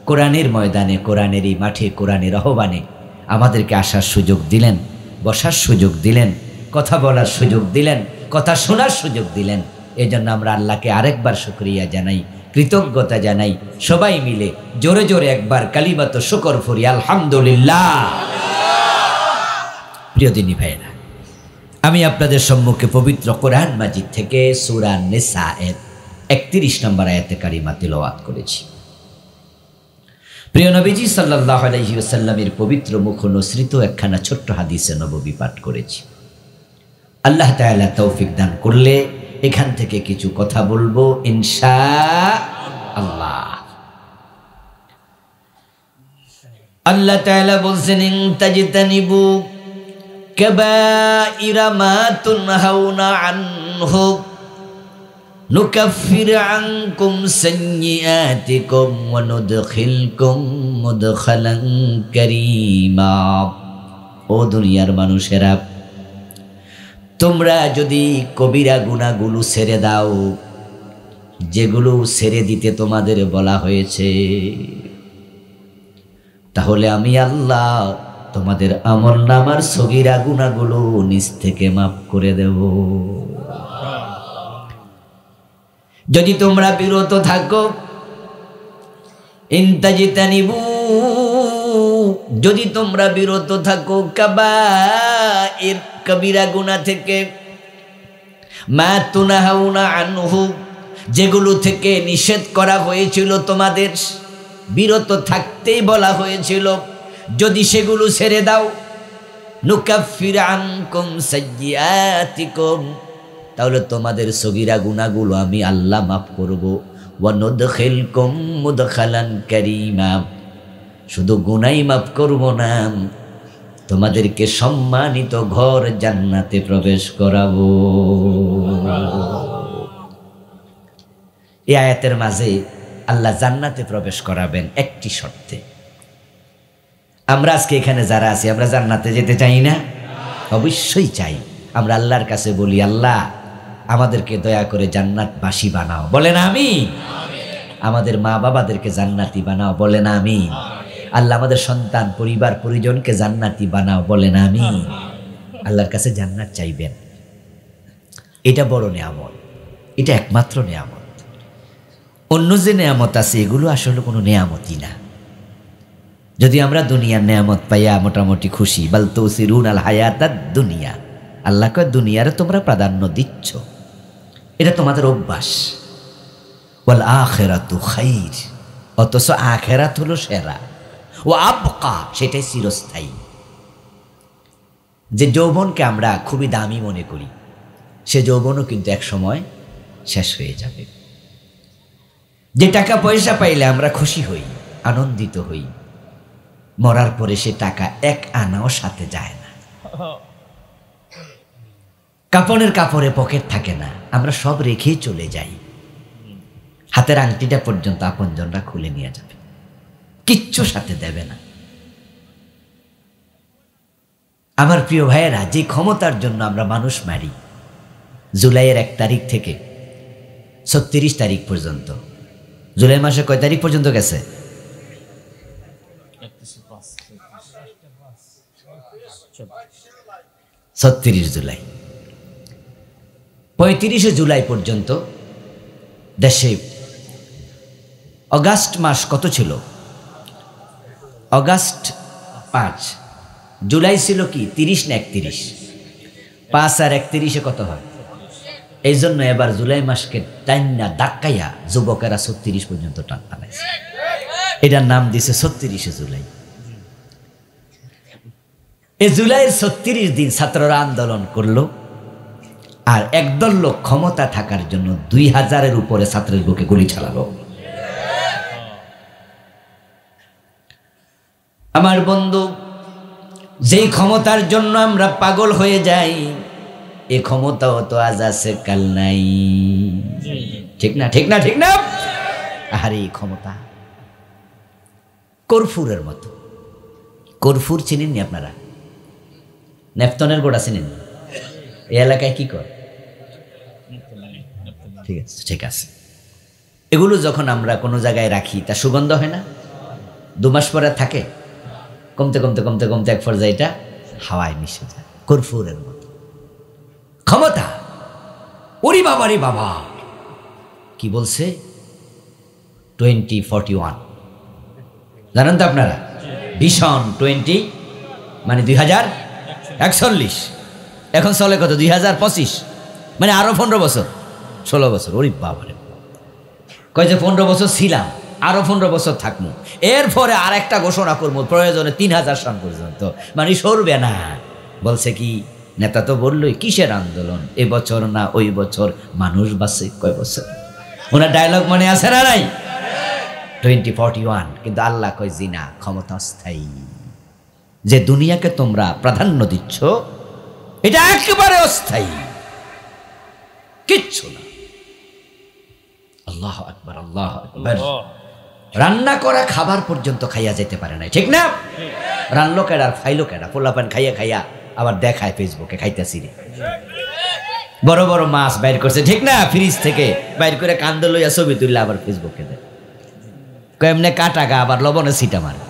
[SPEAKER 1] কোরআনের ময়দানে, কোরআনের এই মাঠে, কোরআনের আহ্বানে আমাদেরকে আসার সুযোগ দিলেন, বসার সুযোগ দিলেন, কথা বলার সুযোগ দিলেন, কথা শোনার সুযোগ দিলেন। এই জন্য আমরা আল্লাহকে আরেকবার শুকরিয়া জানাই, কৃতজ্ঞতা জানাই। সবাই মিলে জোরে জোরে একবার কালিমাত শুকর ফুরি, আলহামদুলিল্লাহ। প্রিয় দিনী ভাইরা, আমি আপনাদের সম্মুখে পবিত্র কোরআন মাজিদ থেকে সূরা নিসা এর 31 নম্বর আয়াতে কারিমা তিলাওয়াত করেছি। প্রিয় নবীজি সাল্লাল্লাহু আলাইহি ওয়াসাল্লামের পবিত্র মুখ নসৃত একখানা ছোট্ট হাদিসে নববী পাঠ করেছি। আল্লাহ তাআলা তৌফিক দান করলে এখান থেকে কিছু কথা বলবো ইনশাআল্লাহ। আল্লাহ তাআলা বলছেন, ইন তাজতানিবু কাবাইরা মা তুনহাউনা আনহু নুকাফির আনকুম সাইয়্যাতিকুম ওয়া নুদখিলকুম মুদখালান কারীমা। ও দুনিয়ার মানুষেরা, তোমরা যদি কবিরা গুনাহগুলো ছেড়ে দাও, যেগুলো ছেড়ে দিতে তোমাদের বলা হয়েছে, তাহলে আমি আল্লাহ তোমাদের আমলনামার সগীরা গুনাহগুলো নিজ থেকে মাফ করে দেব। যদি তোমরা বিরত থাকো, ইনতাজিতানিবু, যদি তোমরা বিরত থাকো কাবাইর, কবিরা গুনাহ থেকে, মা তুনহাউনা আনহু, যেগুলো থেকে নিষেধ করা হয়েছিল তোমাদের, বিরত থাকতেই বলা হয়েছিল, যদি সেগুলো ছেড়ে দাও, নুকাফির আনকুম সাইয়্যাতিকুম, তাহলে তোমাদের সগীরা গুনাহগুলো আমি আল্লাহ মাফ করব। ওয়া নুদখিলকুম মুদখালান কারীমা, শুধু গুনাহই মাফ করব না, তোমাদেরকে সম্মানিত ঘর জান্নাতে প্রবেশ করাবো। এই আয়াতের মাঝে আল্লাহ জান্নাতে প্রবেশ করাবেন একটি শর্তে। আমরা আজকে এখানে যারা আছি, আমরা জান্নাতে যেতে চাই না? অবশ্যই চাই। আমরা আল্লাহর কাছে বলি, আল্লাহ আমাদেরকে দয়া করে জান্নাতবাসী বানাও, বলেন আমিন। আমাদের মা বাবাদেরকে জান্নাতি বানাও, বলেন আমিন। আল্লাহ আমাদের সন্তান পরিবার পরিজনকে জান্নাতি বানাও, বলেন আমিন। আল্লাহর কাছে জান্নাত চাইবেন, এটা বড় নেয়ামত, এটা একমাত্র নেয়ামত। অন্য যে নেয়ামত আছে এগুলো আসলে কোনো নেয়ামতই না। যদি আমরা দুনিয়ার নেয়ামত পাইয়া মোটামুটি খুশি, বাল তুসিরুন আল হায়াতাদ দুনিয়া, আল্লাহ কয় দুনিয়ারে তোমরা প্রাধান্য দিচ্ছ, এটা তোমাদের অভ্যাস। ওয়াল আখিরাতু খাইর, অথচ আখিরাত হলো সেরা, ও আবকা, সেটাই চিরস্থায়ী। যে যৌবনকে আমরা খুবই দামি মনে করি, সে যৌবনও কিন্তু এক সময় শেষ হয়ে যাবে। যে টাকা পয়সা পাইলে আমরা খুশি হই, আনন্দিত হই, মরার পরে সে টাকা এক আনাও সাথে যায় না। কাপড়ের কাপড়ে পকেট থাকে না, আমরা সব রেখেই চলে যাই। হাতের আংটিটা পর্যন্ত আপনজনরা খুলে নিয়ে যাবে, কিচ্ছু সাথে দেবে না। আমার প্রিয় ভাইয়েরা, যে ক্ষমতার জন্য আমরা মানুষ মারি, জুলাইয়ের 1 তারিখ থেকে 36 তারিখ পর্যন্ত, জুলাই মাসে কয় তারিখ পর্যন্ত গেছে? 36 জুলাই। 35 জুলাই পর্যন্ত দেশে অগাস্ট মাস কত ছিল? অগাস্ট 5, জুলাই ছিল কি 30 না 31? 5 আর 31 কত হয়? এই জন্য এবার জুলাই মাসকে টাইনা ধাক্কাইয়া যুবকেরা 36 পর্যন্ত টানাইছে। এটার নাম দিছে 36 জুলাই। এই জুলাইয়ের 36 দিন ছাত্ররা আন্দোলন করলো, আর একদল লোক ক্ষমতা থাকার জন্য 2000-এর উপরে ছাত্রের বুকে গুলি চালালো। আমার বন্ধু, যেই ক্ষমতার জন্য আমরা পাগল হয়ে যাই, এই ক্ষমতাও তো আজ আছে কাল নাই। ঠিক না, ঠিক না, ঠিক না? আরে এই ক্ষমতা কর্ফুরের মতো। কর্ফুর চিনেননি আপনারা? নেপথনের গোড়া চিনেন? এই এলাকায় কি করে? ঠিক আছে, ঠিক আছে। এগুলো যখন আমরা কোনো জায়গায় রাখি, তা সুগন্ধ হয় না? 2 মাস পরে থাকে, কমতে কমতে কমতে কমতে এক পর্যায়ে এটা হাওয়ায় মিশে যায়। কর্ফুরের মতো ক্ষমতা। ওরে বাবা রে বাবা, কি বলছে? 2041 জানেন তো আপনারা? ভীষণ 20 মানে 2041, এখন চলে কত? 2025, মানে আরো 15 বছর, 16 বছর। ওরে বাবা রে, কয় যে 15 বছর ছিলাম, আরো 15 বছর থাকবো, এরপরে আর একটা ঘোষণা করবো, প্রয়োজনে 3000 সন পর্যন্ত, মানে সরবে না। বলছে কি, নেতা তো বললোই কিসের আন্দোলন, এবছর না ওই বছর, মানুষ বাঁচে কয় বছর। ওনার ডায়লগ মনে আছে না নাই? 2041। কিন্তু আল্লাহ কয় জিনা, ক্ষমতা অস্থায়ী। যে দুনিয়াকে তোমরা প্রাধান্য দিচ্ছ, এটা একেবারে অস্থায়ী, কিচ্ছু না। আল্লাহু আকবার, আল্লাহু আকবার। রান্না করা খাবার পর্যন্ত খাইয়া যেতে পারে না, ঠিক না? রান্না কেডা আর খাইলো কেডা? পোলাপান খাইয়া খাইয়া আবার দেখায় ফেসবুকে খাইতেছি রে। বড় বড় মাছ বাইর করছে, ঠিক না? ফ্রিজ থেকে বাইর করে কান্দ লইয়া ছবি তুললে আবার ফেসবুকে দেয়, কেমনে কাটা গা, আবার লবণে ছিটা মারে।